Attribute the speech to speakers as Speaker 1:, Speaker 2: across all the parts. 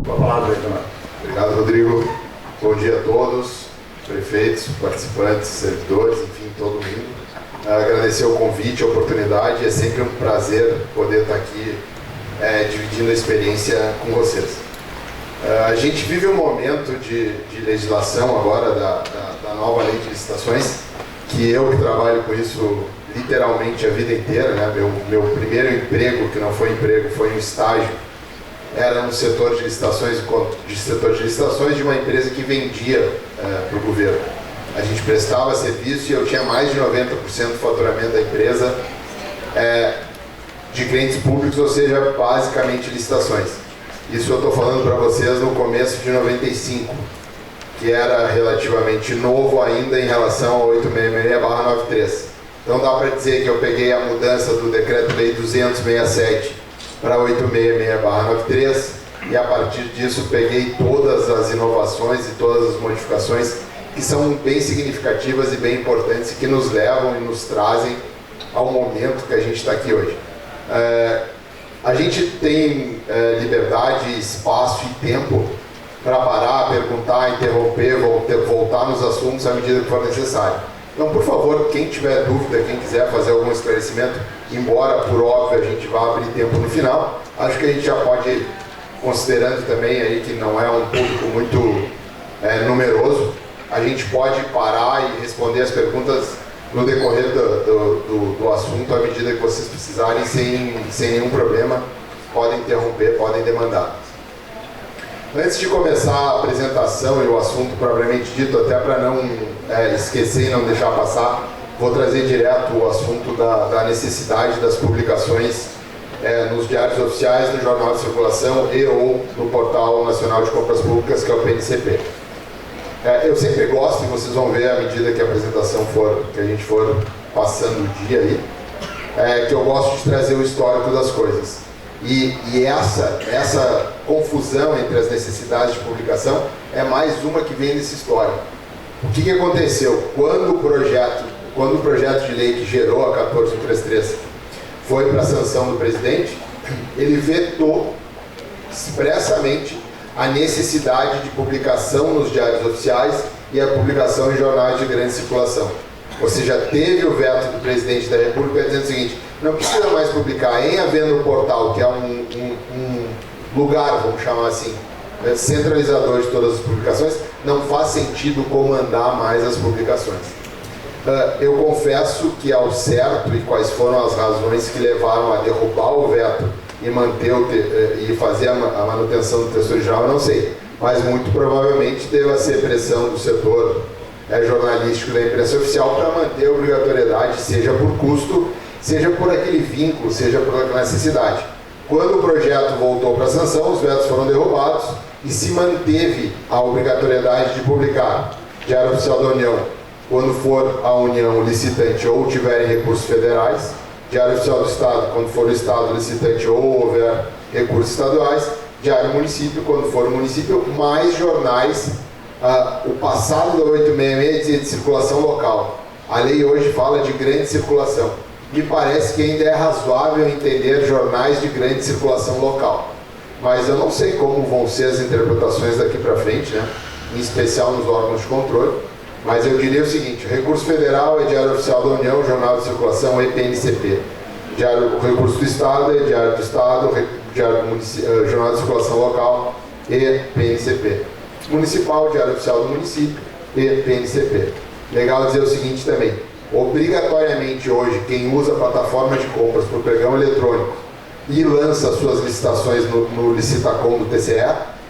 Speaker 1: Com a palavra, Renato.
Speaker 2: Obrigado, Rodrigo. Bom dia a todos, prefeitos, participantes, servidores, enfim, todo mundo. Agradecer o convite, a oportunidade. É sempre um prazer poder estar aqui dividindo a experiência com vocês. A gente vive um momento de legislação agora da nova lei de licitações, que eu que trabalho com isso literalmente a vida inteira, né? Meu primeiro emprego, que não foi emprego, foi um estágio, era no setor de licitações de uma empresa que vendia para o governo. A gente prestava serviço e eu tinha mais de 90% do faturamento da empresa de clientes públicos, ou seja, basicamente licitações. Isso eu estou falando para vocês no começo de 95, que era relativamente novo ainda em relação ao 866/93. Então dá para dizer que eu peguei a mudança do Decreto-Lei 267 para 866/93 e a partir disso peguei todas as inovações e todas as modificações que são bem significativas e bem importantes e que nos levam e nos trazem ao momento que a gente está aqui hoje. A gente tem liberdade, espaço e tempo para parar, perguntar, interromper, voltar nos assuntos à medida que for necessário. Então, por favor, quem tiver dúvida, quem quiser fazer algum esclarecimento, embora, por óbvio, a gente vá abrir tempo no final, acho que a gente já pode, considerando também aí que não é um público muito numeroso, a gente pode parar e responder as perguntas no decorrer do assunto à medida que vocês precisarem, sem nenhum problema. Podem interromper, podem demandar. Antes de começar a apresentação e o assunto propriamente dito, até para não esquecer e não deixar passar, vou trazer direto o assunto da necessidade das publicações nos diários oficiais, no Jornal de Circulação e ou no Portal Nacional de Compras Públicas, que é o PNCP. Eu sempre gosto, e vocês vão ver à medida que a apresentação que a gente for passando o dia aí, que eu gosto de trazer o histórico das coisas. E essa confusão entre as necessidades de publicação é mais uma que vem dessa história. O que aconteceu? Quando o projeto de lei que gerou a 14133 foi para a sanção do presidente, ele vetou expressamente a necessidade de publicação nos diários oficiais e a publicação em jornais de grande circulação. Ou seja, teve o veto do presidente da República dizendo o seguinte: não precisa mais publicar, em havendo o portal, que é um lugar, vamos chamar assim, centralizador de todas as publicações, não faz sentido comandar mais as publicações. Eu confesso que ao certo e quais foram as razões que levaram a derrubar o veto e manter e fazer a manutenção do texto original, eu não sei, mas muito provavelmente deva ser pressão do setor jornalístico da imprensa oficial para manter a obrigatoriedade, seja por custo, seja por aquele vínculo, seja por aquela necessidade. Quando o projeto voltou para a sanção, os vetos foram derrubados e se manteve a obrigatoriedade de publicar Diário Oficial da União quando for a União licitante ou tiverem recursos federais, Diário Oficial do Estado quando for o Estado licitante ou houver recursos estaduais, Diário Município quando for o município, mais jornais. O passado da 866 dizia de circulação local. A lei hoje fala de grande circulação. Me parece que ainda é razoável entender jornais de grande circulação local. Mas eu não sei como vão ser as interpretações daqui para frente, né? Em especial nos órgãos de controle. Mas eu diria o seguinte: recurso federal é Diário Oficial da União, Jornal de Circulação e PNCP. O recurso do Estado é Diário do Estado, Jornal de Circulação Local e PNCP. Municipal, Diário Oficial do Município e PNCP. Legal dizer o seguinte também: obrigatoriamente hoje, quem usa plataforma de compras por pregão eletrônico e lança suas licitações no Licitacom do TCE,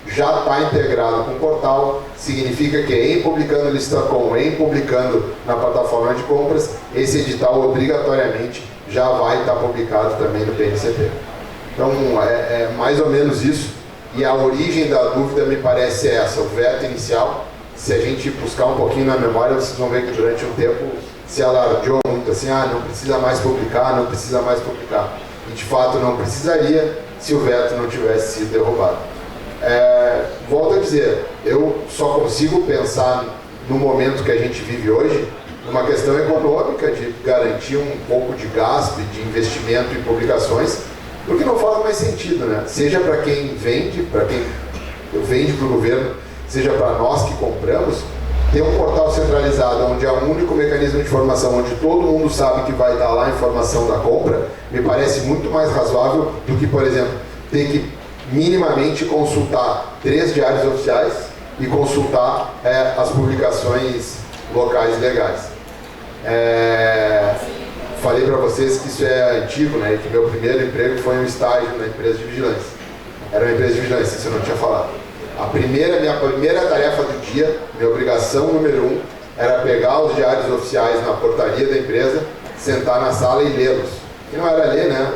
Speaker 2: já está integrado com o portal. Significa que em publicando no Licitacom, em publicando na plataforma de compras, esse edital obrigatoriamente já vai estar publicado também no PNCP. Então é mais ou menos isso. E a origem da dúvida me parece essa, o veto inicial. Se a gente buscar um pouquinho na memória, vocês vão ver que durante um tempo se alardeou muito, assim, não precisa mais publicar, não precisa mais publicar. E de fato não precisaria se o veto não tivesse sido derrubado. Volto a dizer, eu só consigo pensar no momento que a gente vive hoje, numa questão econômica, de garantir um pouco de gasto e de investimento em publicações, porque não faz mais sentido, né? Seja para quem vende, para quem vende para o governo, seja para nós que compramos, ter um portal centralizado, onde há um único mecanismo de informação, onde todo mundo sabe que vai estar lá a informação da compra, me parece muito mais razoável do que, por exemplo, ter que minimamente consultar 3 diários oficiais e consultar as publicações locais legais. Falei para vocês que isso é antigo, né, e que meu primeiro emprego foi um estágio na empresa de vigilância. Era uma empresa de vigilância, isso eu não tinha falado. Minha primeira tarefa do dia, minha obrigação número 1, era pegar os diários oficiais na portaria da empresa, sentar na sala e lê-los. E não era ler, né,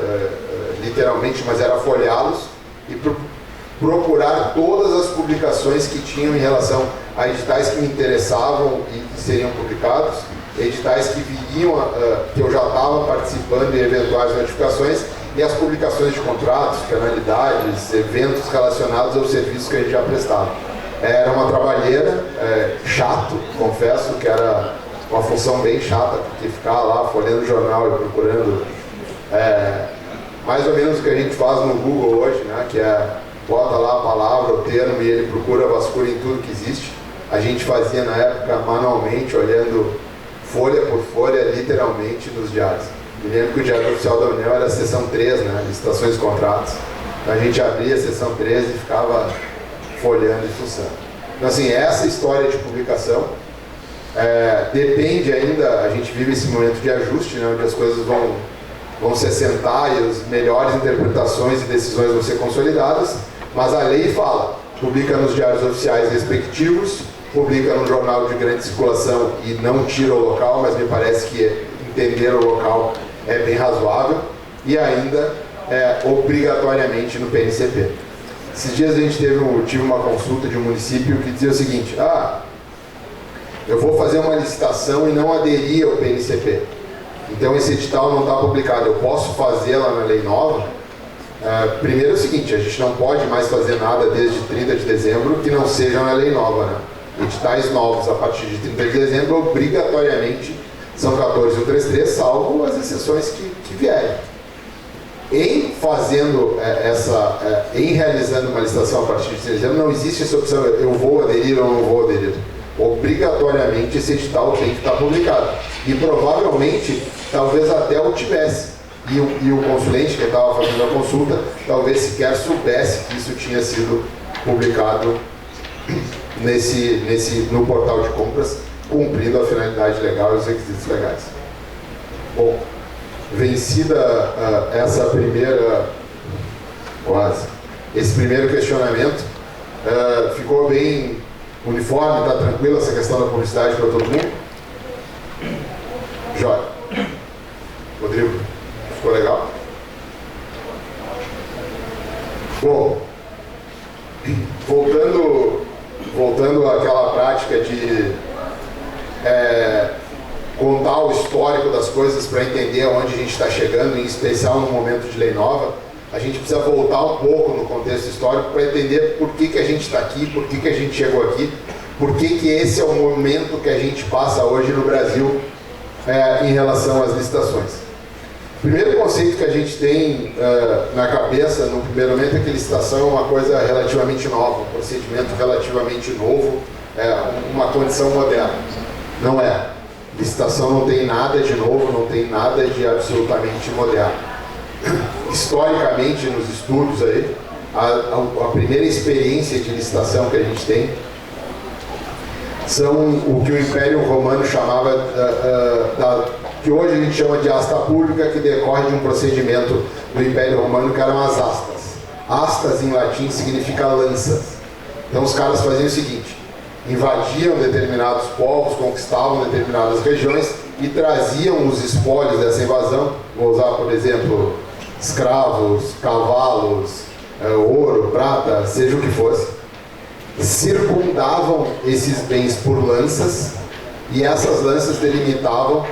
Speaker 2: literalmente, mas era folheá-los e procurar todas as publicações que tinham em relação a editais que me interessavam e que seriam publicados, editais que viriam, que eu já estava participando em eventuais notificações, e as publicações de contratos, penalidades, eventos relacionados aos serviços que a gente já prestava. Era uma trabalheira, chato, confesso que era uma função bem chata, porque ficar lá folheando o jornal e procurando mais ou menos o que a gente faz no Google hoje, né, que bota lá a palavra, o termo, e ele vasculha em tudo que existe. A gente fazia na época manualmente, olhando folha por folha, literalmente, nos diários. Me lembro que o Diário Oficial da União era a seção 3, né, licitações e contratos. Então a gente abria a seção 3 e ficava folhando e fuçando. Então, assim, essa história de publicação depende ainda, a gente vive esse momento de ajuste, né, onde as coisas vão se assentar e as melhores interpretações e decisões vão ser consolidadas, mas a lei fala, publica nos diários oficiais respectivos, publica no jornal de grande circulação e não tira o local, mas me parece que entender o local é bem razoável, e ainda obrigatoriamente no PNCP. Esses dias a gente tive uma consulta de um município que dizia o seguinte: eu vou fazer uma licitação e não aderir ao PNCP, então esse edital não está publicado, eu posso fazer lá na lei nova? Primeiro é o seguinte, a gente não pode mais fazer nada desde 30 de dezembro que não seja na lei nova, né? Editais novos a partir de 30 de dezembro obrigatoriamente são 14.133, salvo as exceções que vierem. Em realizando uma licitação a partir de 30 de dezembro, não existe essa opção, eu vou aderir ou não vou aderir. Obrigatoriamente esse edital tem que estar publicado. E provavelmente, talvez até o tivesse. E o consulente que estava fazendo a consulta, talvez sequer soubesse que isso tinha sido publicado no portal de compras, cumprindo a finalidade legal e os requisitos legais. Bom, vencida esse primeiro questionamento, ficou bem uniforme, está tranquila essa questão da publicidade para todo mundo? Jóia. Rodrigo, ficou legal? Bom, voltando àquela prática de contar o histórico das coisas para entender aonde a gente está chegando, em especial no momento de lei nova, a gente precisa voltar um pouco no contexto histórico para entender por que a gente está aqui, por que a gente chegou aqui, por que esse é o momento que a gente passa hoje no Brasil em relação às licitações. O primeiro conceito que a gente tem na cabeça, no primeiro momento, é que licitação é uma coisa relativamente nova, um procedimento relativamente novo, uma condição moderna. Não é. Licitação não tem nada de novo, não tem nada de absolutamente moderno. Historicamente, nos estudos aí, a primeira experiência de licitação que a gente tem são o que o Império Romano chamava, que hoje a gente chama de asta pública, que decorre de um procedimento do Império Romano que eram as astas. Astas em latim significa lanças. Então os caras faziam o seguinte: invadiam determinados povos, conquistavam determinadas regiões e traziam os espólios dessa invasão. Vou usar, por exemplo, escravos, cavalos, ouro, prata, seja o que fosse. Circundavam esses bens por lanças, e essas lanças delimitavam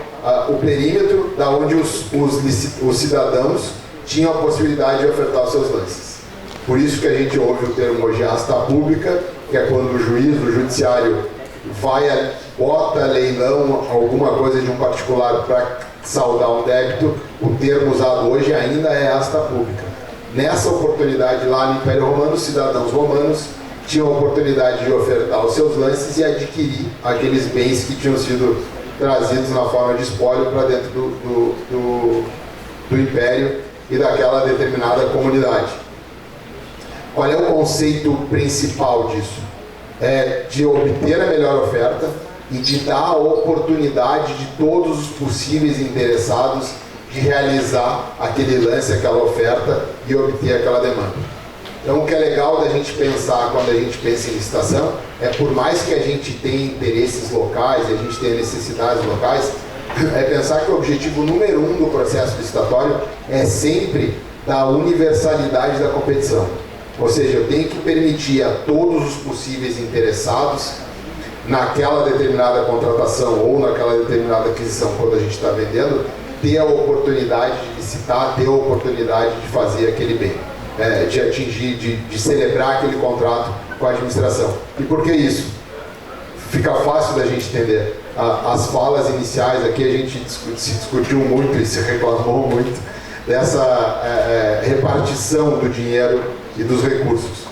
Speaker 2: o perímetro da onde os cidadãos tinham a possibilidade de ofertar os seus lances. Por isso que a gente ouve o termo hoje asta pública, que é quando o juiz do judiciário bota leilão alguma coisa de um particular para saldar um débito. O termo usado hoje ainda é asta pública. Nessa oportunidade lá no Império Romano, os cidadãos romanos tinham a oportunidade de ofertar os seus lances e adquirir aqueles bens que tinham sido trazidos na forma de espólio para dentro do império e daquela determinada comunidade. Qual é o conceito principal disso? É de obter a melhor oferta e de dar a oportunidade de todos os possíveis interessados de realizar aquele lance, aquela oferta e obter aquela demanda. Então, o que é legal da gente pensar quando a gente pensa em licitação é, por mais que a gente tenha interesses locais e a gente tenha necessidades locais, é pensar que o objetivo número 1 do processo licitatório é sempre da universalidade da competição. Ou seja, eu tenho que permitir a todos os possíveis interessados naquela determinada contratação ou naquela determinada aquisição, quando a gente está vendendo, ter a oportunidade de licitar, ter a oportunidade de fazer aquele bem. De atingir, de celebrar aquele contrato com a administração. E por que isso? Fica fácil da gente entender. As falas iniciais aqui, a gente se discutiu muito e se reclamou muito dessa repartição do dinheiro e dos recursos.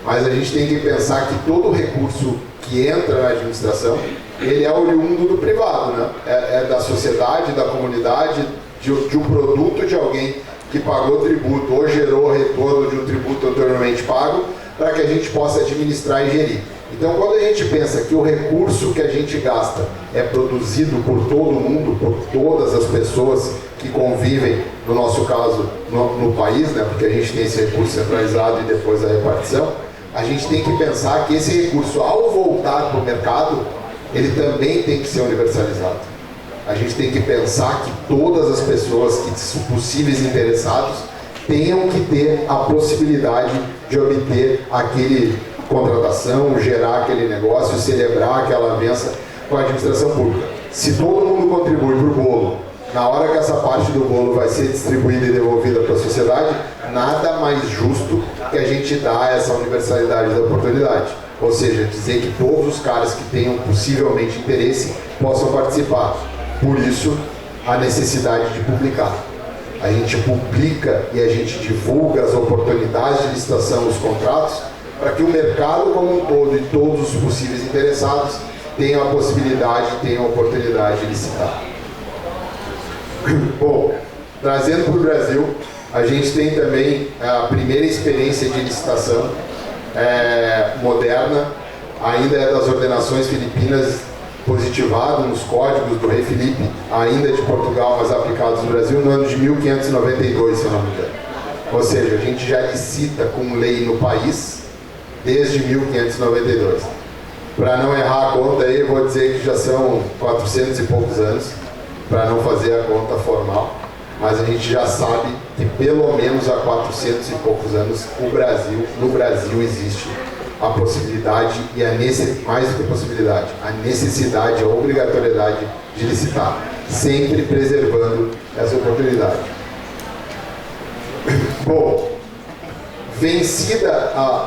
Speaker 2: Mas a gente tem que pensar que todo recurso que entra na administração, ele é oriundo do privado, né? É da sociedade, da comunidade, de um produto de alguém que pagou tributo ou gerou retorno de um tributo anteriormente pago para que a gente possa administrar e gerir. Então, quando a gente pensa que o recurso que a gente gasta é produzido por todo mundo, por todas as pessoas que convivem, no nosso caso, no país, né, porque a gente tem esse recurso centralizado e depois a repartição, a gente tem que pensar que esse recurso, ao voltar para o mercado, ele também tem que ser universalizado. A gente tem que pensar que todas as pessoas que são possíveis interessados tenham que ter a possibilidade de obter aquele contratação, gerar aquele negócio, celebrar aquela avança com a administração pública. Se todo mundo contribui para o bolo, na hora que essa parte do bolo vai ser distribuída e devolvida para a sociedade, nada mais justo que a gente dar essa universalidade da oportunidade. Ou seja, dizer que todos os caras que tenham possivelmente interesse possam participar. Por isso, a necessidade de publicar. A gente publica e a gente divulga as oportunidades de licitação, os contratos, para que o mercado como um todo e todos os possíveis interessados tenham a possibilidade, tenham a oportunidade de licitar. Bom, trazendo para o Brasil, a gente tem também a primeira experiência de licitação moderna, ainda é das ordenações filipinas, positivado nos códigos do rei Filipe, ainda de Portugal, mas aplicados no Brasil, no ano de 1592, se eu não me engano. Ou seja, a gente já licita com lei no país desde 1592. Para não errar a conta aí, eu vou dizer que já são 400 e poucos anos, para não fazer a conta formal, mas a gente já sabe que pelo menos há 400 e poucos anos no Brasil existe a possibilidade e mais do que a possibilidade, a necessidade, a obrigatoriedade de licitar, sempre preservando essa oportunidade. Bom,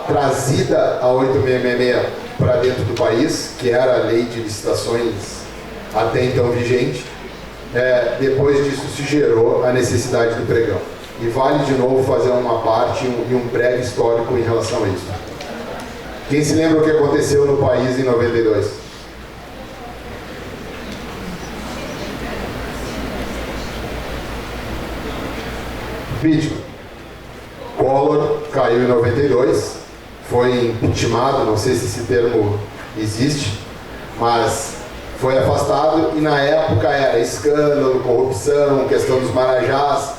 Speaker 2: trazida a 8666 para dentro do país, que era a lei de licitações até então vigente, depois disso se gerou a necessidade do pregão. E vale de novo fazer uma parte e um breve histórico em relação a isso. Quem se lembra o que aconteceu no país em 92? Vídeo. Collor caiu em 92, foi impeachmentado, não sei se esse termo existe, mas foi afastado e na época era escândalo, corrupção, questão dos marajás,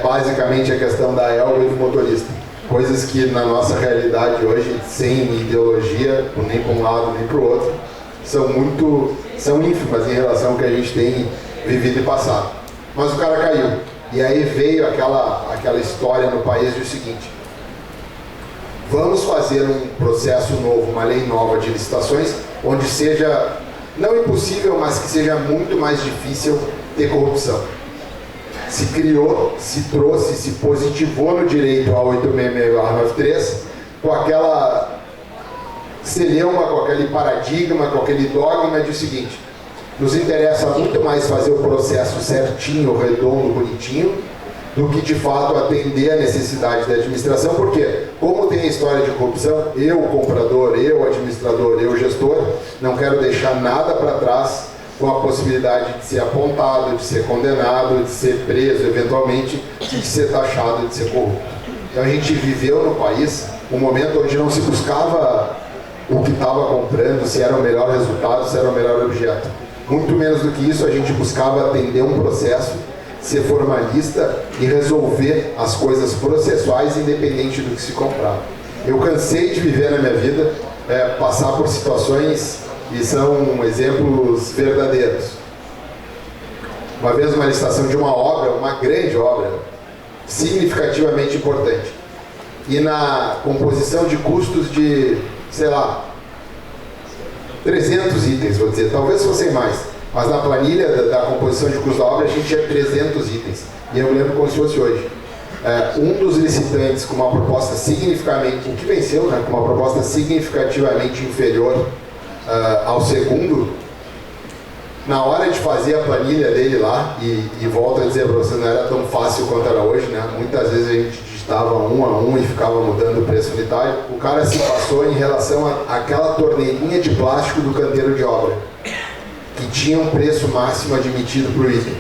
Speaker 2: basicamente a questão da Elba e do motorista. Coisas que na nossa realidade hoje, sem ideologia, nem para um lado nem para o outro, são ínfimas em relação ao que a gente tem vivido e passado. Mas o cara caiu. E aí veio aquela história no país do seguinte: vamos fazer um processo novo, uma lei nova de licitações, onde seja, não impossível, mas que seja muito mais difícil ter corrupção. Se criou, se trouxe, se positivou no direito a 866/93 com aquela celeuma, com aquele paradigma, com aquele dogma de o seguinte: nos interessa muito mais fazer o processo certinho, redondo, bonitinho, do que de fato atender a necessidade da administração, porque como tem a história de corrupção, eu comprador, eu administrador, eu gestor, não quero deixar nada para trás com a possibilidade de ser apontado, de ser condenado, de ser preso eventualmente, de ser taxado, de ser corrupto. Então a gente viveu no país um momento onde não se buscava o que estava comprando, se era o melhor resultado, se era o melhor objeto. Muito menos do que isso, a gente buscava atender um processo, ser formalista e resolver as coisas processuais independente do que se comprava. Eu cansei de viver na minha vida, passar por situações, e são exemplos verdadeiros. Uma vez uma licitação de uma obra, uma grande obra, significativamente importante. E na composição de custos de, sei lá, 300 itens, vou dizer, talvez fossem mais, mas na planilha da composição de custos da obra a gente tinha 300 itens, e eu me lembro como se fosse hoje. Um dos licitantes com uma proposta significativamente, o que venceu, né, com uma proposta significativamente inferior ao segundo, na hora de fazer a planilha dele lá, e volto a dizer para você, não era tão fácil quanto era hoje, né, muitas vezes a gente digitava um a um e ficava mudando o preço unitário, o cara se passou em relação àquela torneirinha de plástico do canteiro de obra, que tinha um preço máximo admitido para o item.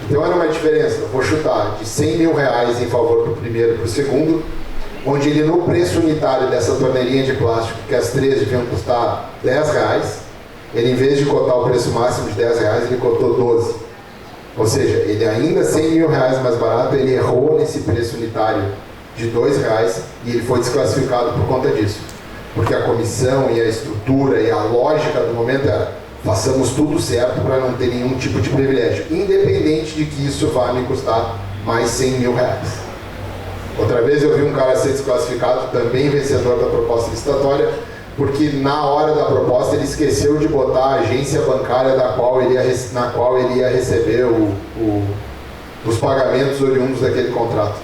Speaker 2: Então era uma diferença, vou chutar, de 100 mil reais em favor do primeiro e para o segundo, onde ele no preço unitário dessa torneirinha de plástico, que as três deviam custar 10 reais, ele em vez de cotar o preço máximo de 10 reais, ele cotou 12. Ou seja, ele ainda 100 mil reais mais barato, ele errou nesse preço unitário de 2 reais e ele foi desclassificado por conta disso. Porque a comissão e a estrutura e a lógica do momento era: façamos tudo certo para não ter nenhum tipo de privilégio, independente de que isso vá me custar mais 100 mil reais. Outra vez eu vi um cara ser desclassificado, também vencedor da proposta licitatória, porque na hora da proposta ele esqueceu de botar a agência bancária na qual ele ia receber os pagamentos oriundos daquele contrato.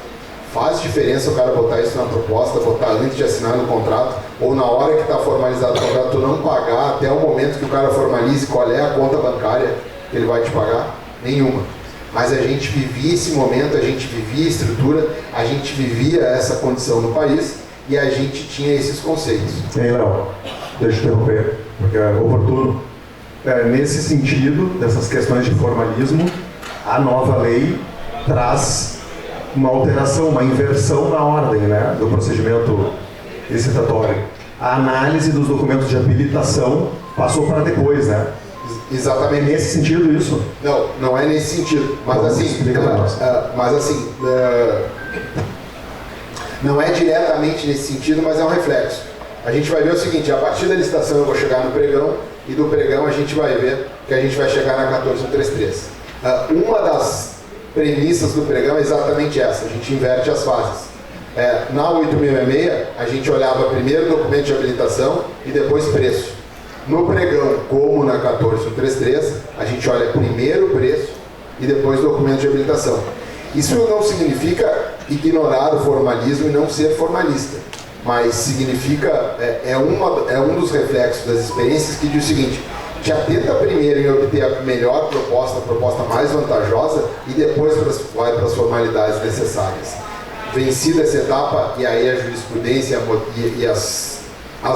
Speaker 2: Faz diferença o cara botar isso na proposta, botar antes de assinar no contrato, ou na hora que está formalizado o contrato, tu não pagar até o momento que o cara formalize qual é a conta bancária que ele vai te pagar? Nenhuma. Mas a gente vivia esse momento, a gente vivia a estrutura, a gente vivia essa condição no país e a gente tinha esses conceitos.
Speaker 1: E aí, Léo, deixa eu interromper, porque é oportuno. Nesse sentido, dessas questões de formalismo, a nova lei traz uma alteração, uma inversão na ordem, né, do procedimento licitatório. A análise dos documentos de habilitação passou para depois, né?
Speaker 2: Exatamente.
Speaker 1: É nesse sentido isso?
Speaker 2: Não, não é nesse sentido. Mas assim, não é diretamente nesse sentido, mas é um reflexo. A gente vai ver o seguinte: a partir da licitação eu vou chegar no pregão, e do pregão a gente vai ver que a gente vai chegar na 14133. Uma das premissas do pregão é exatamente essa: a gente inverte as fases. Na 8666, a gente olhava primeiro o documento de habilitação e depois preço. No pregão, como na 14133, a gente olha primeiro o preço e depois o documento de habilitação. Isso não significa ignorar o formalismo e não ser formalista, mas significa, é um dos reflexos das experiências que diz o seguinte: te atenta primeiro em obter a melhor proposta, a proposta mais vantajosa, e depois vai para as formalidades necessárias. Vencida essa etapa, e aí a jurisprudência e as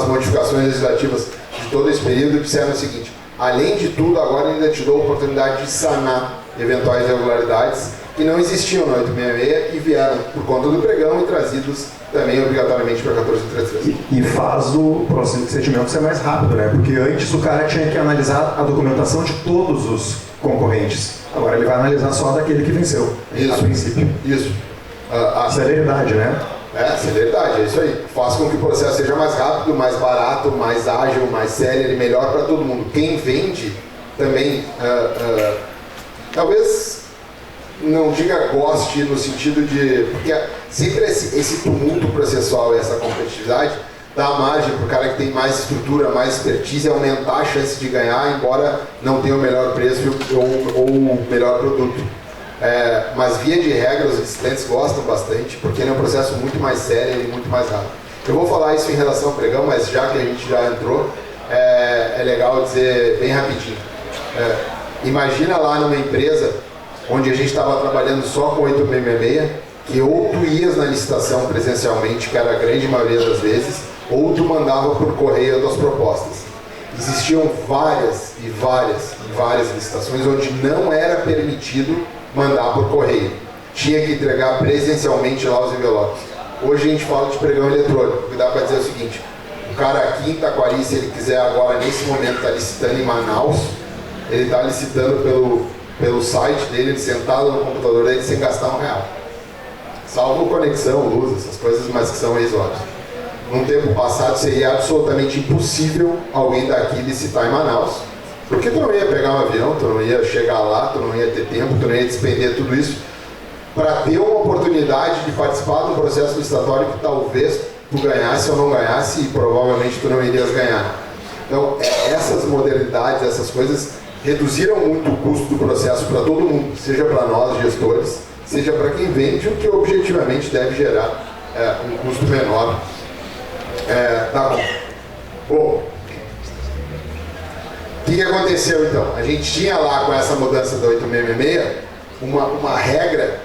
Speaker 2: modificações legislativas de todo esse período disseram o seguinte: além de tudo, agora ainda te dou a oportunidade de sanar eventuais irregularidades que não existiam na 866 e vieram por conta do pregão e trazidos também obrigatoriamente para 14133.
Speaker 1: E faz o procedimento ser mais rápido, né? Porque antes o cara tinha que analisar a documentação de todos os concorrentes. Agora ele vai analisar só daquele que venceu, a princípio.
Speaker 2: Isso.
Speaker 1: A celeridade, né?
Speaker 2: Celeridade, é isso aí. Faz com que o processo seja mais rápido, mais barato, mais ágil, mais célere e melhor para todo mundo. Quem vende também, talvez não diga goste no sentido de... Porque sempre esse tumulto processual e essa competitividade dá margem para o cara que tem mais estrutura, mais expertise, aumentar a chance de ganhar, embora não tenha o melhor preço ou o melhor produto. Mas via de regra os licitantes gostam bastante, porque ele é um processo muito mais sério e muito mais rápido. Eu vou falar isso em relação ao pregão, mas já que a gente já entrou, é legal dizer bem rapidinho. Imagina lá numa empresa onde a gente estava trabalhando só com 8666 que ou tu ias na licitação presencialmente, que era a grande maioria das vezes, ou tu mandava por correio as tuas propostas. Existiam várias licitações onde não era permitido mandar por correio. Tinha que entregar presencialmente lá os envelopes. Hoje a gente fala de pregão eletrônico, que dá para dizer o seguinte: o cara aqui em Taquari, se ele quiser agora, nesse momento, está licitando em Manaus, ele está licitando pelo site dele, sentado no computador dele, sem gastar R$1. Salvo conexão, luz, essas coisas, mas que são isoladas. Num tempo passado seria absolutamente impossível alguém daqui licitar em Manaus, porque tu não ia pegar um avião, tu não ia chegar lá, tu não ia ter tempo, tu não ia despender tudo isso para ter uma oportunidade de participar do processo licitatório que talvez tu ganhasse ou não ganhasse, e provavelmente tu não irias ganhar. Então, essas modernidades, essas coisas reduziram muito o custo do processo para todo mundo, seja para nós gestores, seja para quem vende, o que objetivamente deve gerar um custo menor. Tá bom. Bom, o que aconteceu então? A gente tinha lá, com essa mudança da 8666, uma regra,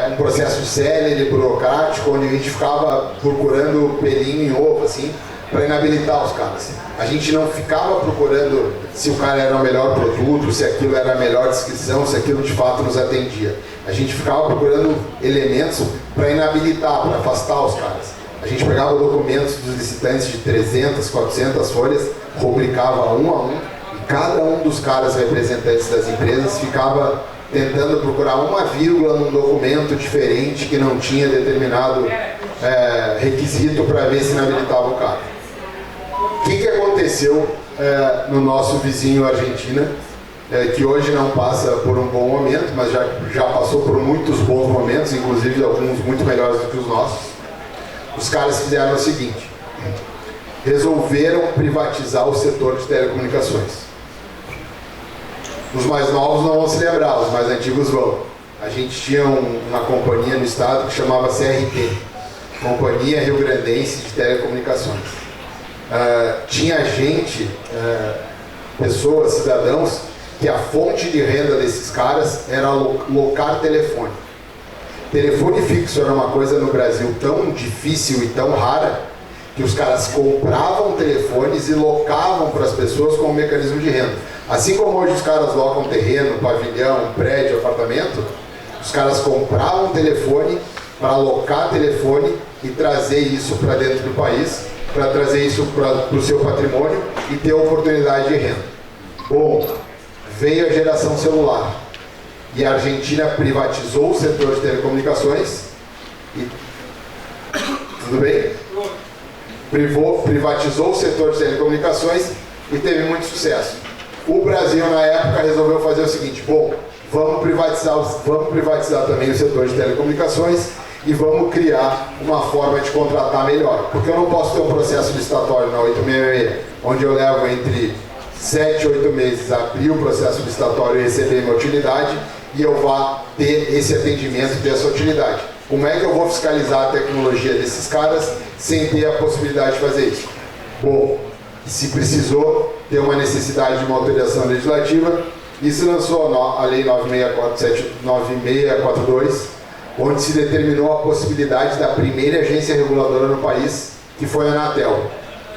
Speaker 2: um processo célere, burocrático, onde a gente ficava procurando pelinho em ovo, assim, para inabilitar os caras. A gente não ficava procurando se o cara era o melhor produto, se aquilo era a melhor descrição, se aquilo de fato nos atendia. A gente ficava procurando elementos para inabilitar, para afastar os caras. A gente pegava documentos dos licitantes de 300, 400 folhas, rubricava um a um, e cada um dos caras representantes das empresas ficava tentando procurar uma vírgula num documento diferente que não tinha determinado requisito para ver se inabilitava o cara. O que aconteceu no nosso vizinho Argentina, que hoje não passa por um bom momento, mas já passou por muitos bons momentos, inclusive alguns muito melhores do que os nossos. Os caras fizeram o seguinte: resolveram privatizar o setor de telecomunicações. Os mais novos não vão se lembrar, os mais antigos vão. A gente tinha uma companhia no estado que chamava CRT, Companhia Rio Grandense de Telecomunicações. Tinha gente, pessoas, cidadãos, que a fonte de renda desses caras era locar telefone. Telefone fixo era uma coisa no Brasil tão difícil e tão rara que os caras compravam telefones e locavam para as pessoas como mecanismo de renda. Assim como hoje os caras locam terreno, pavilhão, prédio, apartamento, os caras compravam telefone para alocar telefone e trazer isso para dentro do país, para trazer isso para o seu patrimônio e ter oportunidade de renda. Bom, veio a geração celular. E a Argentina privatizou o setor de telecomunicações e... Tudo bem? Privatizou o setor de telecomunicações e teve muito sucesso. O Brasil, na época, resolveu fazer o seguinte: bom, vamos privatizar também o setor de telecomunicações e vamos criar uma forma de contratar melhor. Porque eu não posso ter um processo licitatório na 866, onde eu levo entre 7 e 8 meses a abrir o processo licitatório e receber minha utilidade, e eu vá ter esse atendimento, ter essa utilidade. Como é que eu vou fiscalizar a tecnologia desses caras sem ter a possibilidade de fazer isso? Bom, se precisou ter uma necessidade de uma autorização legislativa, e se lançou a Lei 9642, onde se determinou a possibilidade da primeira agência reguladora no país, que foi a Anatel,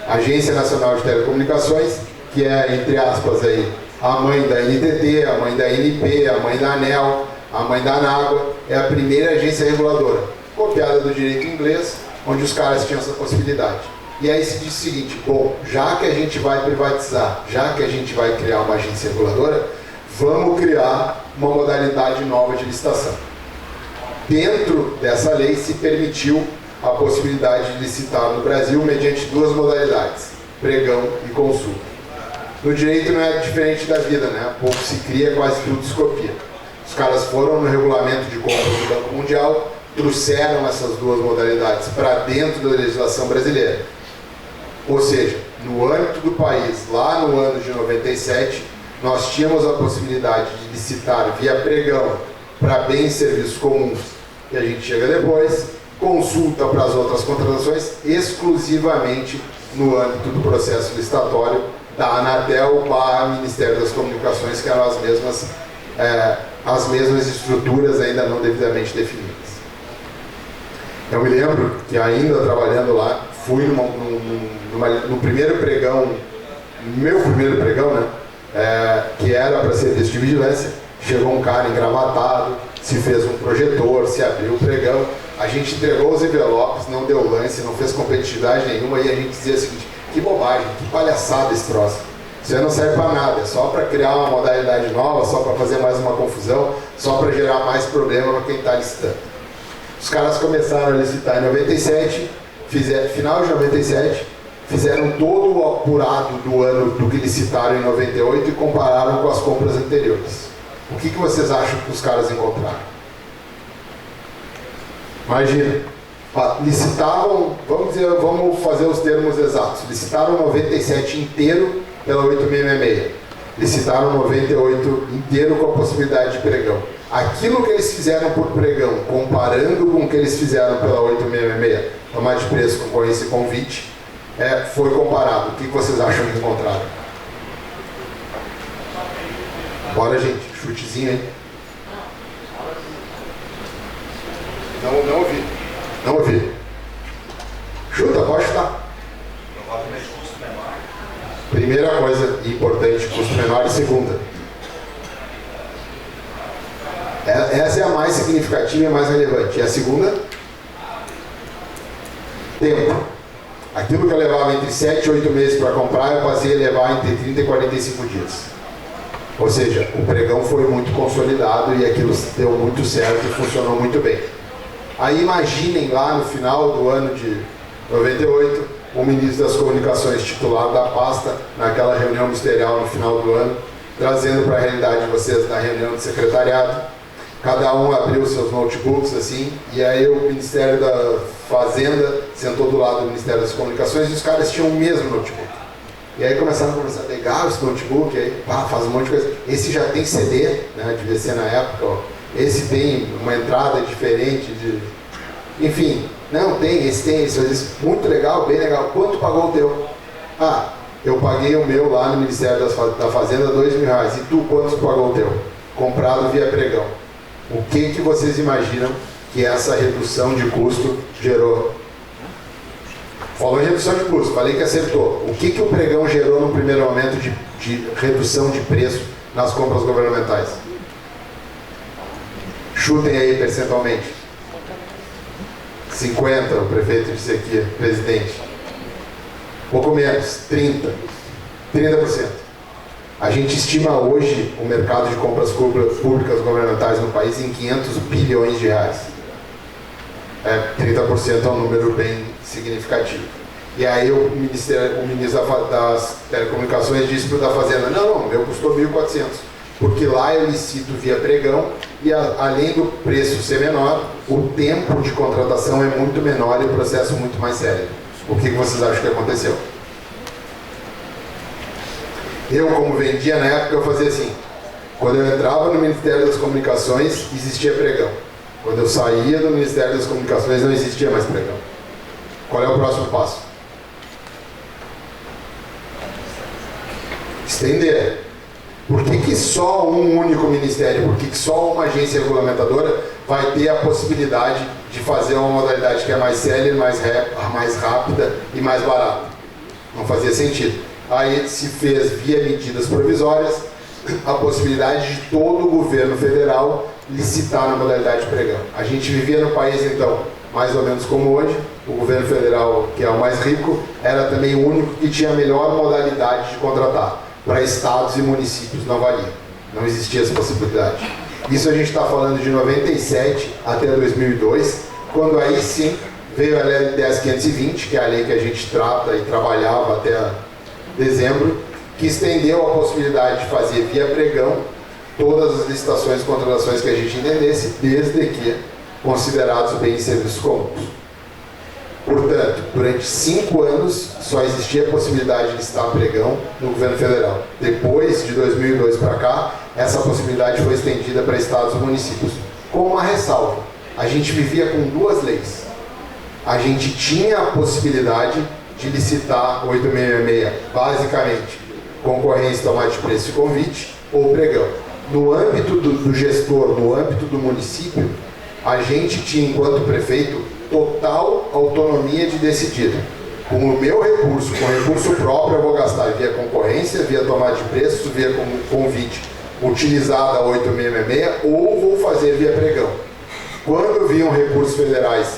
Speaker 2: Agência Nacional de Telecomunicações, que é, entre aspas, aí, a mãe da NTT, a mãe da ANP, a mãe da ANEL, a mãe da ANAGUA, é a primeira agência reguladora, copiada do direito inglês, onde os caras tinham essa possibilidade. E aí se diz o seguinte: bom, já que a gente vai privatizar, já que a gente vai criar uma agência reguladora, vamos criar uma modalidade nova de licitação. Dentro dessa lei se permitiu a possibilidade de licitar no Brasil mediante duas modalidades: pregão e consulta. No direito não é diferente da vida, né? Pouco se cria, quase tudo se copia. Os caras foram no regulamento de compras do Banco Mundial, trouxeram essas duas modalidades para dentro da legislação brasileira. Ou seja, no âmbito do país, lá no ano de 97, nós tínhamos a possibilidade de licitar via pregão para bens e serviços comuns, que a gente chega depois, consulta para as outras contratações exclusivamente no âmbito do processo licitatório da Anatel para o Ministério das Comunicações, que eram as mesmas estruturas ainda não devidamente definidas. Eu me lembro que ainda trabalhando lá, fui no primeiro pregão, meu primeiro pregão, né? Que era para serviço de vigilância. Chegou um cara engravatado, se fez um projetor, se abriu o pregão, a gente entregou os envelopes, não deu lance, não fez competitividade nenhuma, e a gente dizia o seguinte: que bobagem, que palhaçada esse troço. Isso aí não serve para nada, é só para criar uma modalidade nova, só para fazer mais uma confusão, só para gerar mais problema para quem está licitando. Os caras começaram a licitar em 97, final de 97, fizeram todo o apurado do ano do que licitaram em 98 e compararam com as compras anteriores. O que vocês acham que os caras encontraram? Imagina, licitavam, vamos fazer os termos exatos, licitaram 97 inteiro pela 8666, licitaram 98 inteiro com a possibilidade de pregão. Aquilo que eles fizeram por pregão, comparando com o que eles fizeram pela 8666, tomar de preço, concorrência e convite, foi comparado. O que vocês acham que encontraram? Bora, gente, chutezinho aí. Não ouvi. Não ouvi. Chuta, pode chutar.
Speaker 3: Provavelmente custo menor.
Speaker 2: Primeira coisa importante, custo menor, e segunda. Essa é a mais significativa e a mais relevante. E a segunda? Tempo. Aquilo que eu levava entre 7 e 8 meses para comprar, eu passei a levar entre 30 e 45 dias. Ou seja, o pregão foi muito consolidado e aquilo deu muito certo e funcionou muito bem. Aí imaginem lá no final do ano de 98, o ministro das Comunicações titular da pasta, naquela reunião ministerial no final do ano, trazendo para a realidade de vocês na reunião de secretariado. Cada um abriu seus notebooks assim, e aí o Ministério da Fazenda sentou do lado do Ministério das Comunicações e os caras tinham o mesmo notebook. E aí começaram a conversar: legal esse notebook, aí faz um monte de coisa. Esse já tem CD, né, devia ser na época, ó. Esse tem uma entrada diferente, enfim, não, esse tem, esse faz isso. Muito legal, bem legal. Quanto pagou o teu? Eu paguei o meu lá no Ministério da Fazenda, R$2.000. E tu, quanto pagou o teu? Comprado via pregão. O que vocês imaginam que essa redução de custo gerou? Falou em redução de custo, falei que acertou. O que o pregão gerou no primeiro momento de redução de preço nas compras governamentais? Chutem aí percentualmente. 50, o prefeito disse aqui, presidente. Pouco menos, 30%. A gente estima hoje o mercado de compras públicas governamentais no país em 500 bilhões de reais. 30% é um número bem significativo. E aí o ministro das Telecomunicações disse para o da Fazenda: não, meu custou 1.400, porque lá eu licito via pregão e além do preço ser menor, o tempo de contratação é muito menor e o processo muito mais sério. O que vocês acham que aconteceu? Eu, como vendia na época, eu fazia assim: quando eu entrava no Ministério das Comunicações, existia pregão. Quando eu saía do Ministério das Comunicações, não existia mais pregão. Qual é o próximo passo? Estender. Por que só um único ministério, por que só uma agência regulamentadora vai ter a possibilidade de fazer uma modalidade que é mais célere, mais rápida e mais barata? Não fazia sentido. Aí se fez via medidas provisórias a possibilidade de todo o governo federal licitar na modalidade de pregão. A gente vivia no país então, mais ou menos como hoje, o governo federal, que é o mais rico, era também o único que tinha a melhor modalidade de contratar. Para estados e municípios não valia, não existia essa possibilidade. Isso a gente está falando de 97 até 2002, quando aí sim veio a Lei 10.520, que é a lei que a gente trata e trabalhava até dezembro, que estendeu a possibilidade de fazer via pregão todas as licitações e contratações que a gente entendesse, desde que considerados bens e serviços comuns. Portanto, durante 5 anos só existia a possibilidade de licitar pregão no governo federal. Depois de 2002 para cá, essa possibilidade foi estendida para estados e municípios. Com uma ressalva: a gente vivia com 2 leis. A gente tinha a possibilidade de licitar 8666, basicamente, concorrência, tomada de preço e convite, ou pregão. No âmbito do gestor, no âmbito do município, a gente tinha, enquanto prefeito, total autonomia de decidir. Com o meu recurso, com recurso próprio, eu vou gastar via concorrência, via tomada de preço, via convite, utilizada a 8666, ou vou fazer via pregão. Quando vinham recursos federais,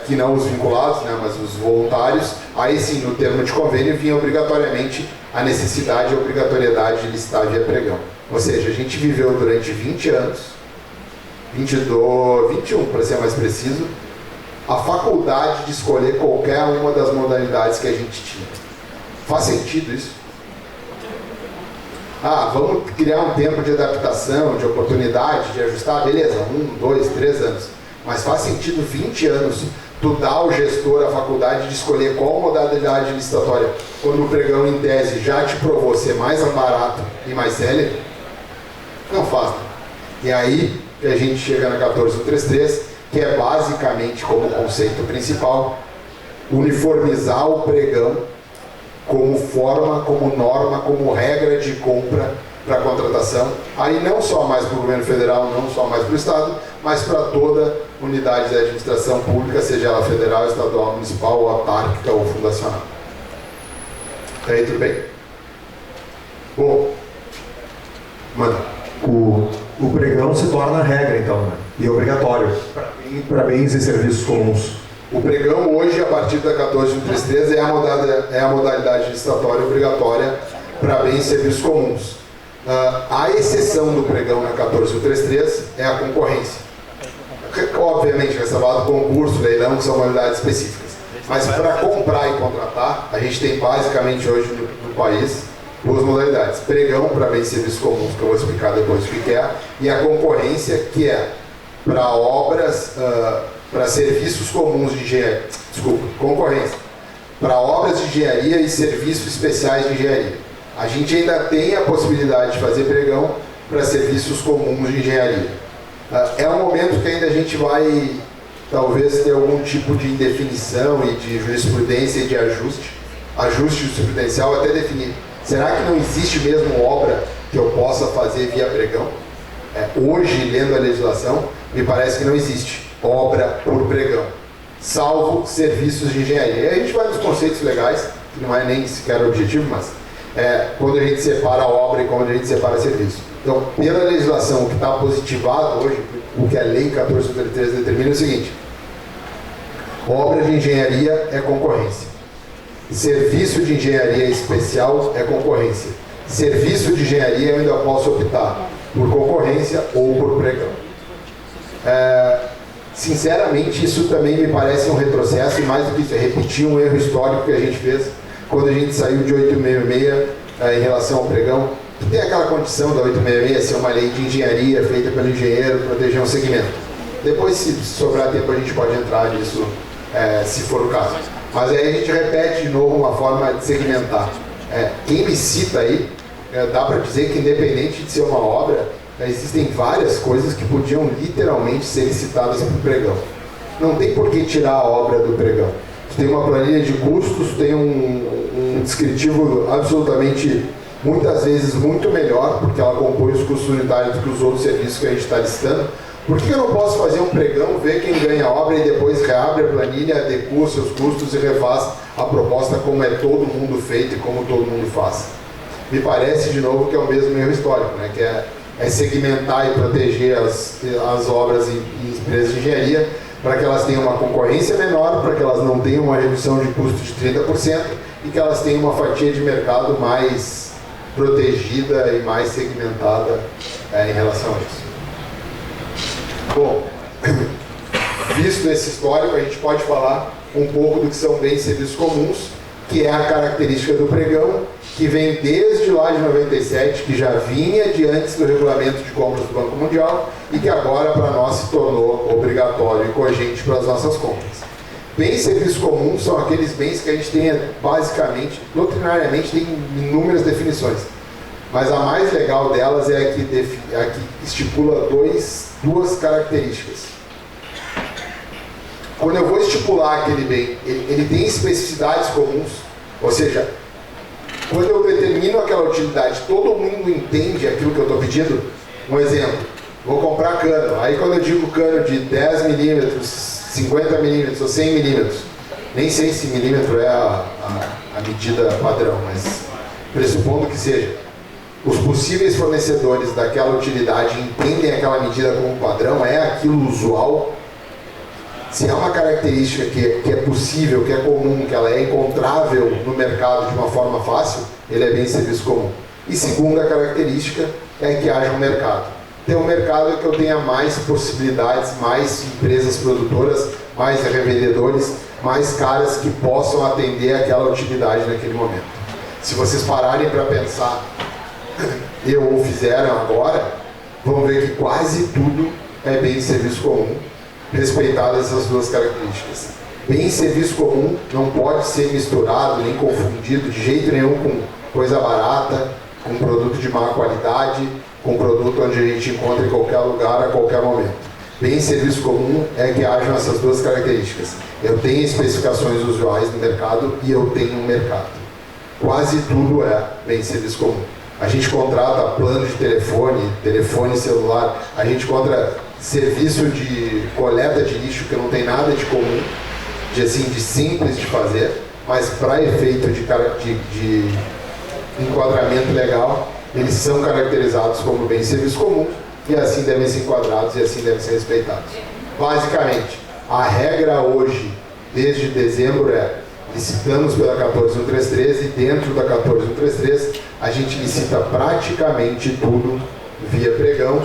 Speaker 2: que não os vinculados, né, mas os voluntários, aí sim, no termo de convênio, vinha obrigatoriamente a necessidade e a obrigatoriedade de licitar via pregão. Ou seja, a gente viveu durante 20 anos, 21 para ser mais preciso, a faculdade de escolher qualquer uma das modalidades que a gente tinha. Faz sentido isso? Vamos criar um tempo de adaptação, de oportunidade, de ajustar, beleza, 1, 2, 3 anos. Mas faz sentido 20 anos tu dar ao gestor a faculdade de escolher qual modalidade licitatória, quando o pregão em tese já te provou ser mais barato e mais célere? Não faz. Né? E aí que a gente chega na 14133, que é basicamente como conceito principal, uniformizar o pregão como forma, como norma, como regra de compra para contratação, aí não só mais para o governo federal, não só mais para o Estado, mas para toda unidade de administração pública, seja ela federal, estadual, municipal, autárquica ou fundacional. Aí, tudo bem? Bom, manda.
Speaker 1: O pregão se torna regra, então, né? E obrigatório para bens e serviços comuns.
Speaker 2: O pregão hoje, a partir da 14133, é a modalidade licitatória obrigatória para bens e serviços comuns. A exceção do pregão na 14133 é a concorrência. Obviamente, ressalvado concurso, leilão, que são modalidades específicas. Mas para comprar e contratar, a gente tem basicamente hoje no país duas modalidades. Pregão para bens e serviços comuns, que eu vou explicar depois o que é, e a concorrência, que é para obras, para serviços comuns de engenharia. Desculpa, concorrência. Para obras de engenharia e serviços especiais de engenharia. A gente ainda tem a possibilidade de fazer pregão para serviços comuns de engenharia. É um momento que ainda a gente vai, talvez, ter algum tipo de indefinição e de jurisprudência e de ajuste jurisprudencial até definir. Será que não existe mesmo obra que eu possa fazer via pregão? Hoje, lendo a legislação, me parece que não existe obra por pregão, salvo serviços de engenharia. E aí a gente vai nos conceitos legais, que não é nem sequer o objetivo, mas quando a gente separa a obra e quando a gente separa serviço. Então, pela legislação, o que está positivado hoje, o que a Lei 1433 determina é o seguinte: obra de engenharia é concorrência, serviço de engenharia especial é concorrência, serviço de engenharia eu ainda posso optar por concorrência ou por pregão. Sinceramente, isso também me parece um retrocesso, e mais do que isso, é repetir um erro histórico que a gente fez quando a gente saiu de 866 em relação ao pregão. Tem aquela condição da 866 ser uma lei de engenharia feita pelo engenheiro, proteger um segmento. Depois, se sobrar tempo, a gente pode entrar nisso, se for o caso. Mas aí a gente repete de novo uma forma de segmentar. Quem licita aí, dá para dizer que, independente de ser uma obra, existem várias coisas que podiam literalmente ser licitadas por pregão. Não tem por que tirar a obra do pregão. Tu tem uma planilha de custos, tem um descritivo absolutamente, muitas vezes, muito melhor, porque ela compõe os custos unitários do que os outros serviços que a gente está listando. Por que eu não posso fazer um pregão, ver quem ganha a obra e depois reabre a planilha, adequa os seus custos e refaz a proposta como é todo mundo feito e como todo mundo faz? Me parece, de novo, que é o mesmo erro histórico, né? Que é segmentar e proteger as obras e empresas de engenharia para que elas tenham uma concorrência menor, para que elas não tenham uma redução de custo de 30% e que elas tenham uma fatia de mercado mais protegida e mais segmentada em relação a isso. Bom, visto esse histórico, a gente pode falar um pouco do que são bens e serviços comuns, que é a característica do pregão, que vem desde lá de 97, que já vinha de antes do regulamento de compras do Banco Mundial e que agora para nós se tornou obrigatório e cogente para as nossas compras. Bens e serviços comuns são aqueles bens que a gente tem basicamente, doutrinariamente, tem inúmeras definições. Mas a mais legal delas é a que estipula duas características. Quando eu vou estipular aquele bem, ele tem especificidades comuns, ou seja, quando eu determino aquela utilidade, todo mundo entende aquilo que eu estou pedindo. Um exemplo, vou comprar cano. Aí quando eu digo cano de 10 milímetros, 50 milímetros ou 100 milímetros. Nem sei se milímetro é a medida padrão, mas pressupondo que seja. Os possíveis fornecedores daquela utilidade entendem aquela medida como padrão, é aquilo usual. Se é uma característica que é possível, que é comum, que ela é encontrável no mercado de uma forma fácil, ele é bem serviço comum. E segunda característica é que haja um mercado. Ter um mercado é que eu tenha mais possibilidades, mais empresas produtoras, mais revendedores, mais caras que possam atender aquela utilidade naquele momento. Se vocês pararem para pensar, ou fizeram agora, vão ver que quase tudo é bem de serviço comum, respeitadas essas duas características. Bem serviço comum não pode ser misturado nem confundido de jeito nenhum com coisa barata, com produto de má qualidade, com produto onde a gente encontra em qualquer lugar, a qualquer momento. Bem serviço comum é que hajam essas duas características. Eu tenho especificações usuais no mercado e eu tenho um mercado. Quase tudo é bem serviço comum. A gente contrata plano de telefone celular, a gente contrata serviço de coleta de lixo que não tem nada de comum, de simples de fazer, mas para efeito de enquadramento legal, eles são caracterizados como bem serviço comum e assim devem ser enquadrados e assim devem ser respeitados. Basicamente, a regra hoje, desde dezembro, é licitamos pela 14133 e dentro da 14133 a gente licita praticamente tudo via pregão,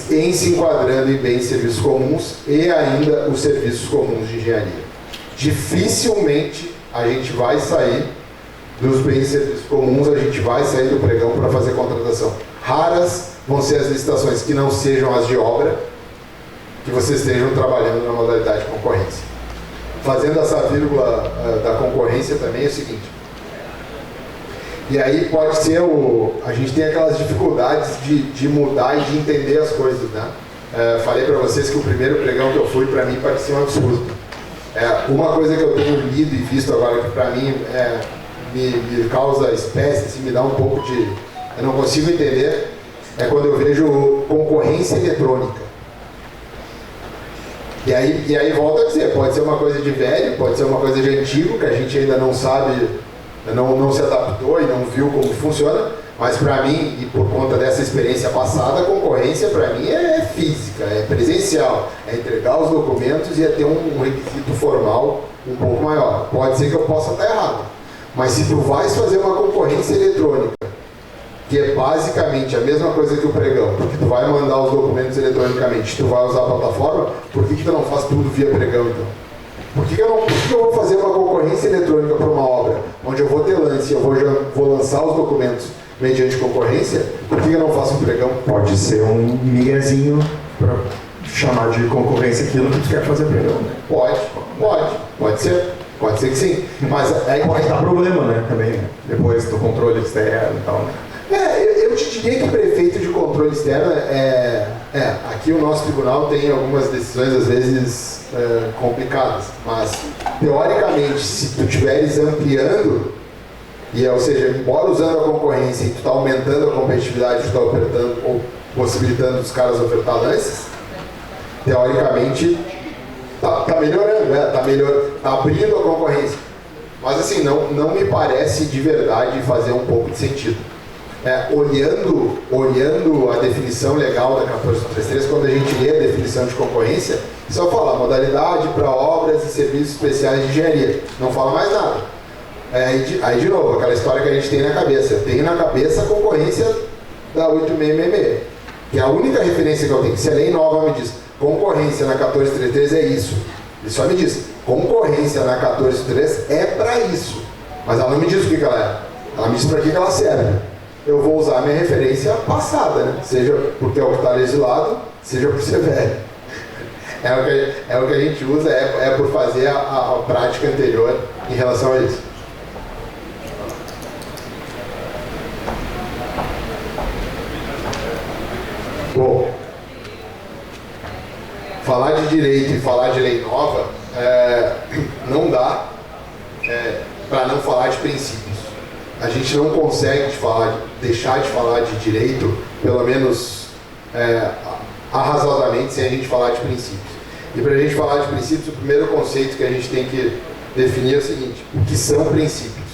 Speaker 2: em se enquadrando em bens e serviços comuns e ainda os serviços comuns de engenharia. Dificilmente a gente vai sair dos bens e serviços comuns, a gente vai sair do pregão para fazer contratação. Raras vão ser as licitações que não sejam as de obra, que vocês estejam trabalhando na modalidade de concorrência. Fazendo essa vírgula da concorrência também é o seguinte, e aí pode ser a gente tem aquelas dificuldades de mudar e de entender as coisas, né? Falei para vocês que o primeiro pregão que eu fui, para mim, parecia um absurdo. Uma coisa que eu tenho lido e visto agora, que para mim me causa espécie, assim, me dá um pouco de... eu não consigo entender, é quando eu vejo concorrência eletrônica. E aí volta a dizer, pode ser uma coisa de velho, pode ser uma coisa de antigo, que a gente ainda não sabe, não se adaptou e não viu como funciona, mas para mim, e por conta dessa experiência passada, a concorrência para mim é física, é presencial, é entregar os documentos e é ter um requisito formal um pouco maior. Pode ser que eu possa estar errado, mas se tu vais fazer uma concorrência eletrônica, que é basicamente a mesma coisa que o pregão, porque tu vai mandar os documentos eletronicamente, tu vai usar a plataforma, por que tu não faz tudo via pregão então? Por que eu vou fazer uma concorrência eletrônica para uma obra, onde eu vou ter lance, eu vou lançar os documentos mediante concorrência, por que eu não faço um pregão?
Speaker 1: Pode ser um miguezinho para chamar de concorrência aquilo que tu quer fazer pregão, né?
Speaker 2: Pode ser que sim, mas aí
Speaker 1: pode dar problema, né, também, né? Depois do controle externo e tal, né?
Speaker 2: Eu te diria que prefeito de controle externo aqui o nosso tribunal tem algumas decisões às vezes complicadas, mas teoricamente se tu estiveres ampliando, ou seja, embora usando a concorrência e tu está aumentando a competitividade, tu está ofertando ou possibilitando os caras ofertar lances, teoricamente tá melhorando, tá abrindo a concorrência, mas assim, não me parece de verdade fazer um pouco de sentido. Olhando a definição legal da 14133, quando a gente lê a definição de concorrência, só fala modalidade para obras e serviços especiais de engenharia, não fala mais nada. Aí de novo, aquela história que a gente tem na cabeça. Eu tenho na cabeça a concorrência da 8666, que é a única referência que eu tenho. Se a lei nova me diz concorrência na 14133 é isso, ele só me diz concorrência na 14133 é para isso, mas ela não me diz o que ela é, ela me diz para que ela serve. Eu vou usar a minha referência passada, né? Seja porque é o que está legislado, seja por ser velho. É o que a gente usa, por fazer a prática anterior em relação a isso. Bom, falar de direito e falar de lei nova não dá para não falar de princípios. A gente não consegue deixar de falar de direito, pelo menos arrasadamente, sem a gente falar de princípios. E para a gente falar de princípios, o primeiro conceito que a gente tem que definir é o seguinte: o que são princípios?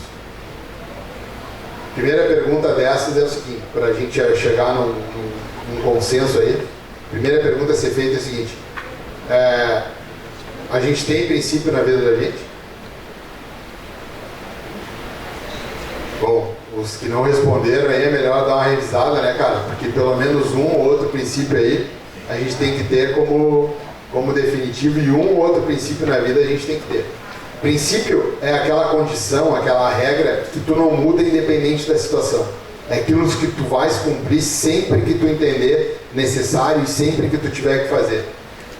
Speaker 2: A primeira pergunta dessas é o seguinte, para a gente chegar num consenso aí, a primeira pergunta a ser feita é a seguinte: a gente tem princípio na vida da gente? Bom, os que não responderam aí é melhor dar uma revisada, né, cara? Porque pelo menos um ou outro princípio aí a gente tem que ter como definitivo, e um ou outro princípio na vida a gente tem que ter. Princípio é aquela condição, aquela regra que tu não muda independente da situação. É aquilo que tu vais cumprir sempre que tu entender necessário e sempre que tu tiver que fazer.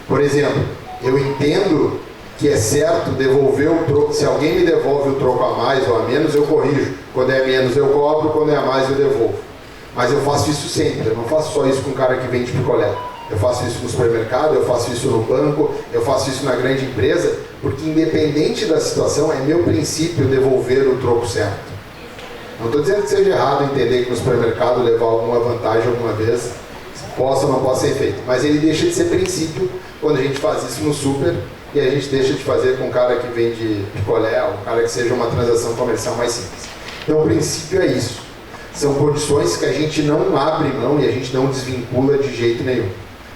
Speaker 2: Por exemplo, eu entendo que é certo devolver o troco. Se alguém me devolve o troco a mais ou a menos, eu corrijo. Quando é menos eu cobro, quando é a mais eu devolvo. Mas eu faço isso sempre, eu não faço só isso com o cara que vende picolé. Eu faço isso no supermercado, eu faço isso no banco, eu faço isso na grande empresa, porque independente da situação, é meu princípio devolver o troco certo. Não estou dizendo que seja errado entender que no supermercado levar alguma vantagem alguma vez, possa ou não possa ser feito, mas ele deixa de ser princípio quando a gente faz isso no super e a gente deixa de fazer com o cara que vende picolé, ou o cara que seja uma transação comercial mais simples. Então o princípio é isso. São condições que a gente não abre mão e a gente não desvincula de jeito nenhum.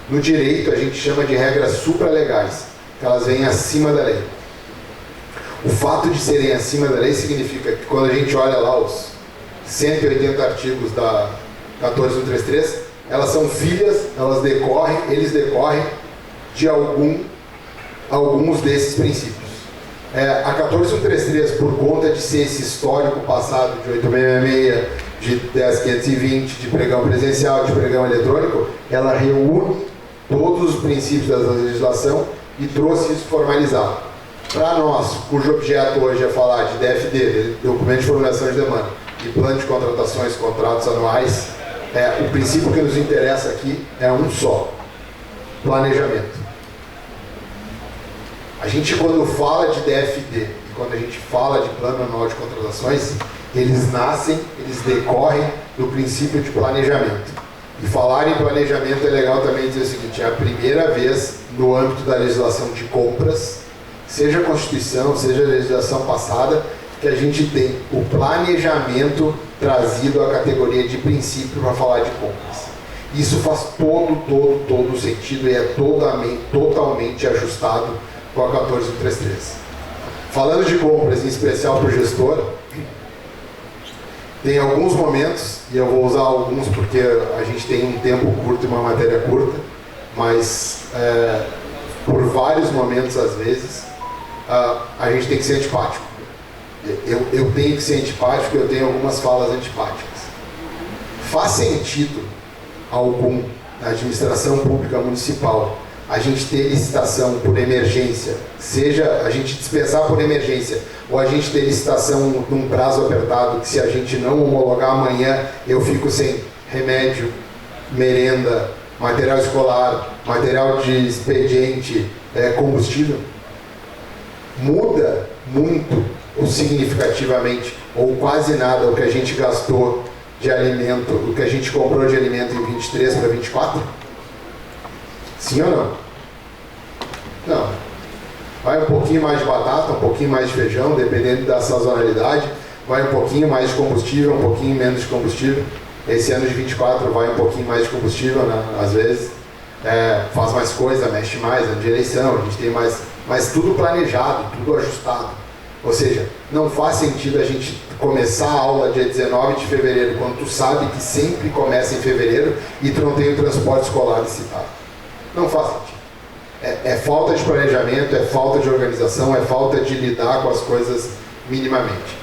Speaker 2: No direito, a gente chama de regras supralegais, que elas vêm acima da lei. O fato de serem acima da lei significa que quando a gente olha lá os 180 artigos da 14133, elas são filhas, eles decorrem de alguns desses princípios. A 14133, por conta de ser esse histórico passado de 8666, de 10520, de pregão presencial, de pregão eletrônico, ela reúne todos os princípios da legislação e trouxe isso formalizado. Para nós, cujo objeto hoje é falar de DFD, Documento de Formulação de Demanda, e plano de contratações, contratos anuais, o princípio que nos interessa aqui é um só: planejamento. A gente, quando fala de DFD e quando a gente fala de plano anual de contratações, eles decorrem do princípio de planejamento. E falar em planejamento é legal também dizer o seguinte: é a primeira vez no âmbito da legislação de compras, seja a Constituição, seja a legislação passada, que a gente tem o planejamento trazido à categoria de princípio para falar de compras. Isso faz todo sentido e é totalmente ajustado com a 14133. Falando de compras, em especial para o gestor, tem alguns momentos, e eu vou usar alguns porque a gente tem um tempo curto e uma matéria curta, mas por vários momentos, às vezes, a gente tem que ser antipático. Eu tenho que ser antipático, eu tenho algumas falas antipáticas. Faz sentido algum na administração pública municipal a gente ter licitação por emergência, seja a gente dispensar por emergência, ou a gente ter licitação num prazo apertado, que se a gente não homologar amanhã, eu fico sem remédio, merenda, material escolar, material de expediente, combustível? Muda muito ou significativamente, ou quase nada, o que a gente gastou de alimento, o que a gente comprou de alimento em 23 para 24? Sim ou não? Não. Vai um pouquinho mais de batata, um pouquinho mais de feijão, dependendo da sazonalidade. Vai um pouquinho mais de combustível, um pouquinho menos de combustível. Esse ano de 24 vai um pouquinho mais de combustível, né? Às vezes. Faz mais coisa, mexe mais, ano de eleição, a gente tem mais... Mas tudo planejado, tudo ajustado. Ou seja, não faz sentido a gente começar a aula dia 19 de fevereiro, quando tu sabe que sempre começa em fevereiro e tu não tem o transporte escolar licitado. Não faz sentido. É falta de planejamento, é falta de organização, é falta de lidar com as coisas minimamente.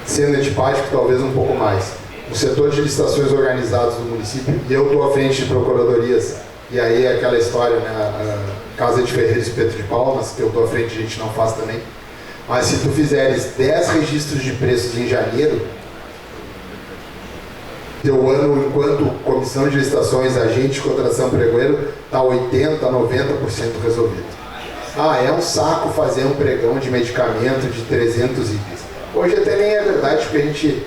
Speaker 2: Sendo antipático, talvez um pouco mais. O setor de licitações organizadas do município, e eu estou à frente de procuradorias, e aí é aquela história, né, a Casa de Ferreira e Espeto de Palmas, que eu estou à frente, a gente não faz também. Mas se tu fizeres 10 registros de preços em janeiro, teu ano enquanto comissão de licitações, agente de contratação pregoeiro, está 80%, 90% resolvido. É um saco fazer um pregão de medicamento de 300 itens. Hoje até nem é verdade, porque a gente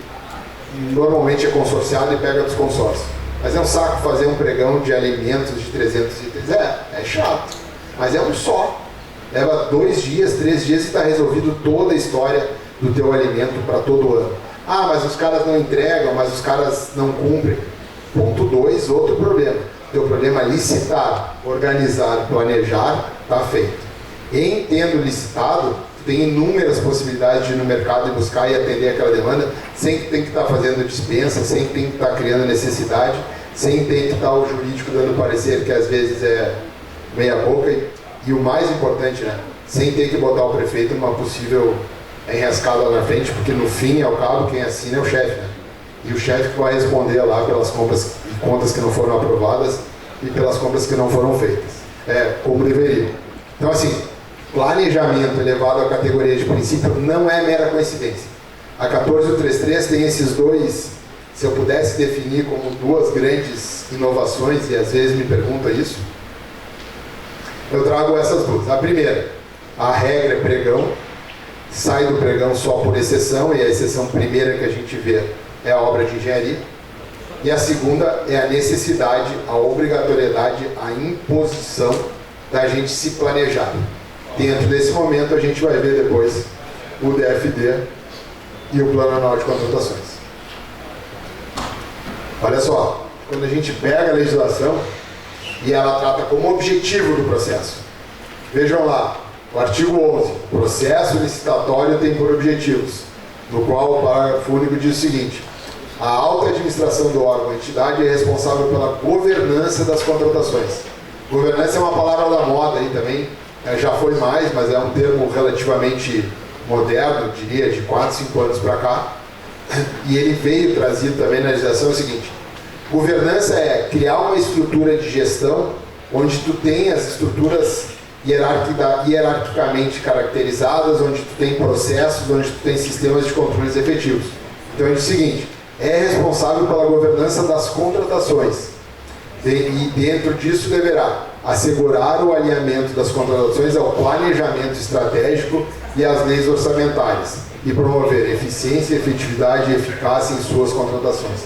Speaker 2: normalmente é consorciado e pega dos consórcios. Mas é um saco fazer um pregão de alimentos de 300 itens. É chato. mas é um só. Leva 2 dias, 3 dias e está resolvido toda a história do teu alimento para todo ano. Ah, mas os caras não entregam, mas os caras não cumprem. Ponto 2, outro problema. Teu problema é licitar, organizar, planejar, está feito. Em tendo licitado, tem inúmeras possibilidades de ir no mercado e buscar e atender aquela demanda, sem que tem que estar fazendo dispensa, sem que tem que estar criando necessidade, sem ter que estar o jurídico dando parecer, que às vezes é meia boca, e o mais importante, né, sem ter que botar o prefeito numa possível enrascada lá na frente, porque no fim e ao cabo quem assina é o chefe, né? E o chefe que vai responder lá pelas compras e contas que não foram aprovadas e pelas compras que não foram feitas, como deveria. Então assim, planejamento elevado à categoria de princípio não é mera coincidência. A 14133 tem esses dois, se eu pudesse definir como 2 grandes inovações, e às vezes me perguntam isso, eu trago essas 2. A primeira, a regra é pregão, sai do pregão só por exceção, e a exceção primeira que a gente vê é a obra de engenharia. E a segunda é a necessidade, a obrigatoriedade, a imposição da gente se planejar. Dentro desse momento a gente vai ver depois o DFD e o Plano Anual de Contratações. Olha só, quando a gente pega a legislação e ela trata como objetivo do processo. Vejam lá, o artigo 11, processo licitatório tem por objetivos, no qual o parágrafo único diz o seguinte: a alta administração do órgão ou entidade é responsável pela governança das contratações. Governança é uma palavra da moda aí também, já foi mais, mas é um termo relativamente moderno, diria, de 4, 5 anos para cá, e ele veio trazido também na legislação. É o seguinte: governança é criar uma estrutura de gestão onde tu tem as estruturas hierarquicamente caracterizadas, onde tu tem processos, onde tu tem sistemas de controles efetivos. Então é o seguinte: é responsável pela governança das contratações e dentro disso deverá assegurar o alinhamento das contratações ao planejamento estratégico e às leis orçamentárias e promover eficiência, efetividade e eficácia em suas contratações.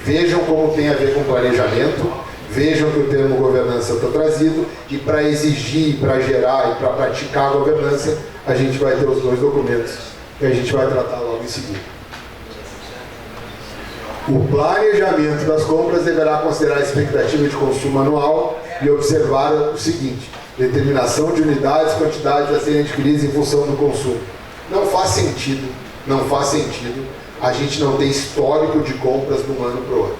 Speaker 2: Vejam como tem a ver com planejamento, vejam que o termo governança está trazido, e para exigir, para gerar e para praticar a governança, a gente vai ter os 2 documentos que a gente vai tratar logo em seguida. O planejamento das compras deverá considerar a expectativa de consumo anual e observar o seguinte: determinação de unidades, quantidades a serem adquiridas em função do consumo. Não faz sentido a gente não ter histórico de compras de um ano para o outro.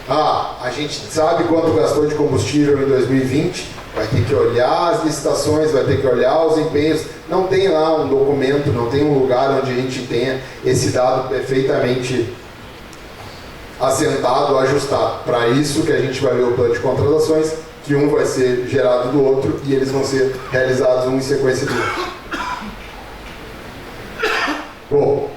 Speaker 2: Ah, a gente sabe quanto gastou de combustível em 2020, vai ter que olhar as licitações, vai ter que olhar os empenhos. Não tem lá um documento, não tem um lugar onde a gente tenha esse dado perfeitamente assentado, ajustado. Para isso que a gente vai ver o plano de contratações, que um vai ser gerado do outro e eles vão ser realizados um em sequência do outro. Bom,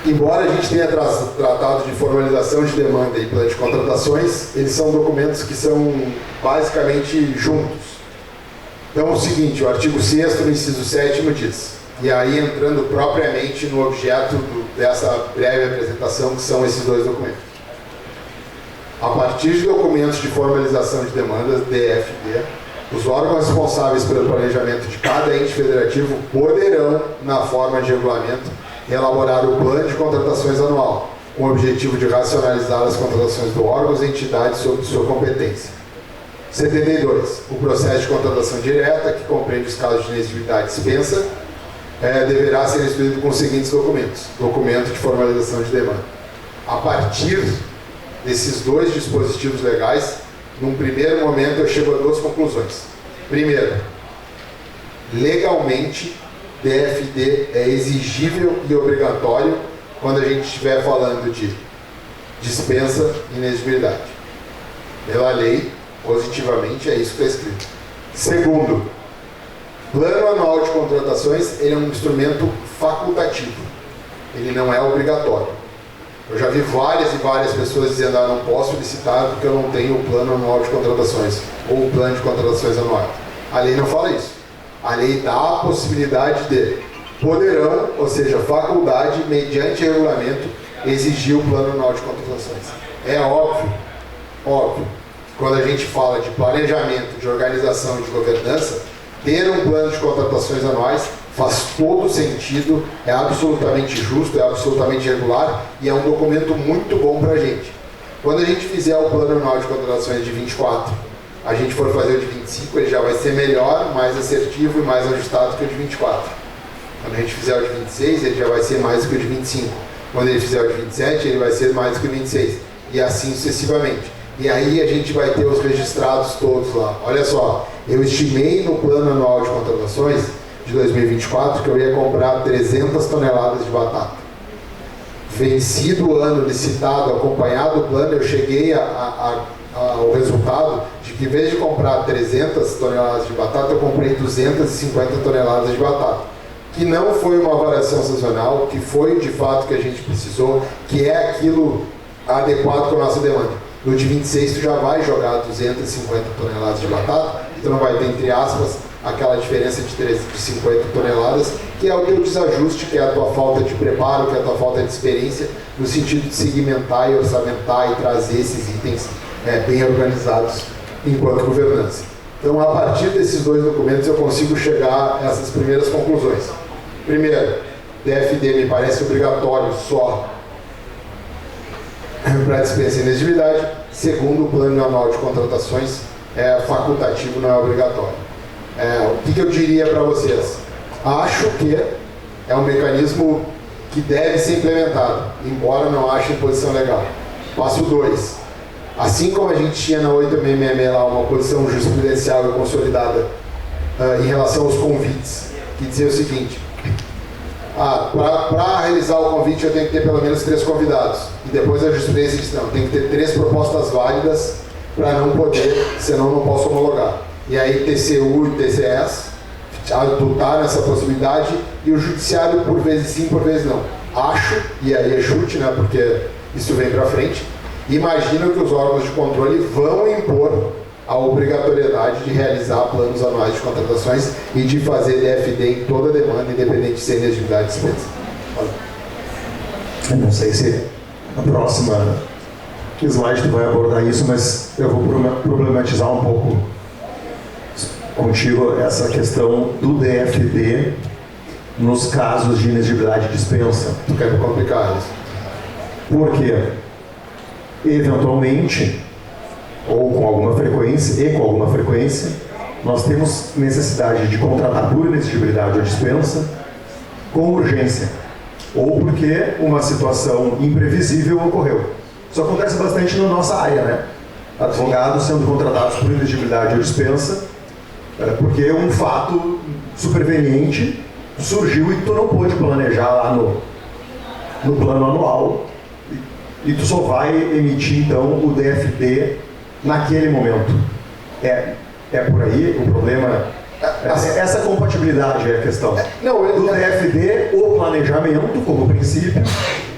Speaker 2: embora a gente tenha tratado de formalização de demanda e plano de contratações, eles são documentos que são basicamente juntos. Então é o seguinte: o artigo 6º, no inciso 7º diz, e aí entrando propriamente no objeto dessa breve apresentação, que são esses 2 documentos. A partir de documentos de formalização de demandas, DFD, os órgãos responsáveis pelo planejamento de cada ente federativo poderão, na forma de regulamento, elaborar o plano de contratações anual, com o objetivo de racionalizar as contratações do órgão e entidades sob sua competência. 72. O processo de contratação direta, que compreende os casos de inexigibilidade e dispensa, deverá ser instruído com os seguintes documentos. Documento de formalização de demanda. A partir desses 2 dispositivos legais, num primeiro momento eu chego a 2 conclusões. Primeiro, legalmente, DFD é exigível e obrigatório quando a gente estiver falando de dispensa e inexigibilidade. Pela lei, positivamente, é isso que está escrito. Segundo, plano anual de contratações, ele é um instrumento facultativo, ele não é obrigatório. Eu já vi várias e várias pessoas dizendo: não posso licitar porque eu não tenho o plano anual de contratações ou o plano de contratações anual. A lei não fala isso. A lei dá a possibilidade de poderão, ou seja, faculdade, mediante regulamento, exigir o plano anual de contratações. É óbvio quando a gente fala de planejamento, de organização e de governança, ter um plano de contratações anuais faz todo sentido, é absolutamente justo, é absolutamente regular e é um documento muito bom para a gente. Quando a gente fizer o plano anual de contratações de 24, a gente for fazer o de 25, ele já vai ser melhor, mais assertivo e mais ajustado que o de 24. Quando a gente fizer o de 26, ele já vai ser mais do que o de 25. Quando ele fizer o de 27, ele vai ser mais do que o 26. E assim sucessivamente. E aí a gente vai ter os registrados todos lá. Olha só, eu estimei no plano anual de contratações de 2024 que eu ia comprar 300 toneladas de batata. Vencido o ano licitado, acompanhado o plano, eu cheguei ao resultado de que, em vez de comprar 300 toneladas de batata, eu comprei 250 toneladas de batata. Que não foi uma variação sazonal, que foi de fato que a gente precisou, que é aquilo adequado com a nossa demanda. No de 26 tu já vai jogar 250 toneladas de batata, então não vai ter, entre aspas, aquela diferença de 50 toneladas, que é o teu desajuste, que é a tua falta de preparo, que é a tua falta de experiência, no sentido de segmentar e orçamentar e trazer esses itens bem organizados enquanto governança. Então, a partir desses dois documentos, eu consigo chegar a essas primeiras conclusões. Primeiro, DFD me parece obrigatório só para dispensa e inexigibilidade. Segundo, o plano anual de contratações é facultativo, não é obrigatório. O que eu diria para vocês? Acho que é um mecanismo que deve ser implementado, embora não ache em posição legal. Passo 2. Assim como a gente tinha na 8666 lá uma posição jurisprudencial e consolidada em relação aos convites, que dizia o seguinte: para realizar o convite eu tenho que ter pelo menos 3 convidados. E depois a jurisprudência diz: não, tem que ter 3 propostas válidas para não poder, senão não posso homologar. E aí TCU e TCS adotaram essa possibilidade e o judiciário por vezes sim, por vezes não. Acho, e aí é chute, né, porque isso vem para frente, imagino que os órgãos de controle vão impor a obrigatoriedade de realizar planos anuais de contratações e de fazer DFD em toda demanda, independente de ser inexigibilidade de dispensa.
Speaker 1: Eu não sei se a próxima slide tu vai abordar isso, mas eu vou problematizar um pouco contigo essa questão do DFD nos casos de inexigibilidade de dispensa.
Speaker 2: Tu quer me complicar isso?
Speaker 1: Porque, eventualmente, ou com alguma frequência, nós temos necessidade de contratar por inexigibilidade ou dispensa com urgência, ou porque uma situação imprevisível ocorreu. Isso acontece bastante na nossa área, né? Advogados sendo contratados por inexigibilidade ou dispensa, porque um fato superveniente surgiu e tu não pôde planejar lá no plano anual e tu só vai emitir então o DFD naquele momento. É por aí o problema. Essa compatibilidade é a questão. Do DFD, o planejamento como princípio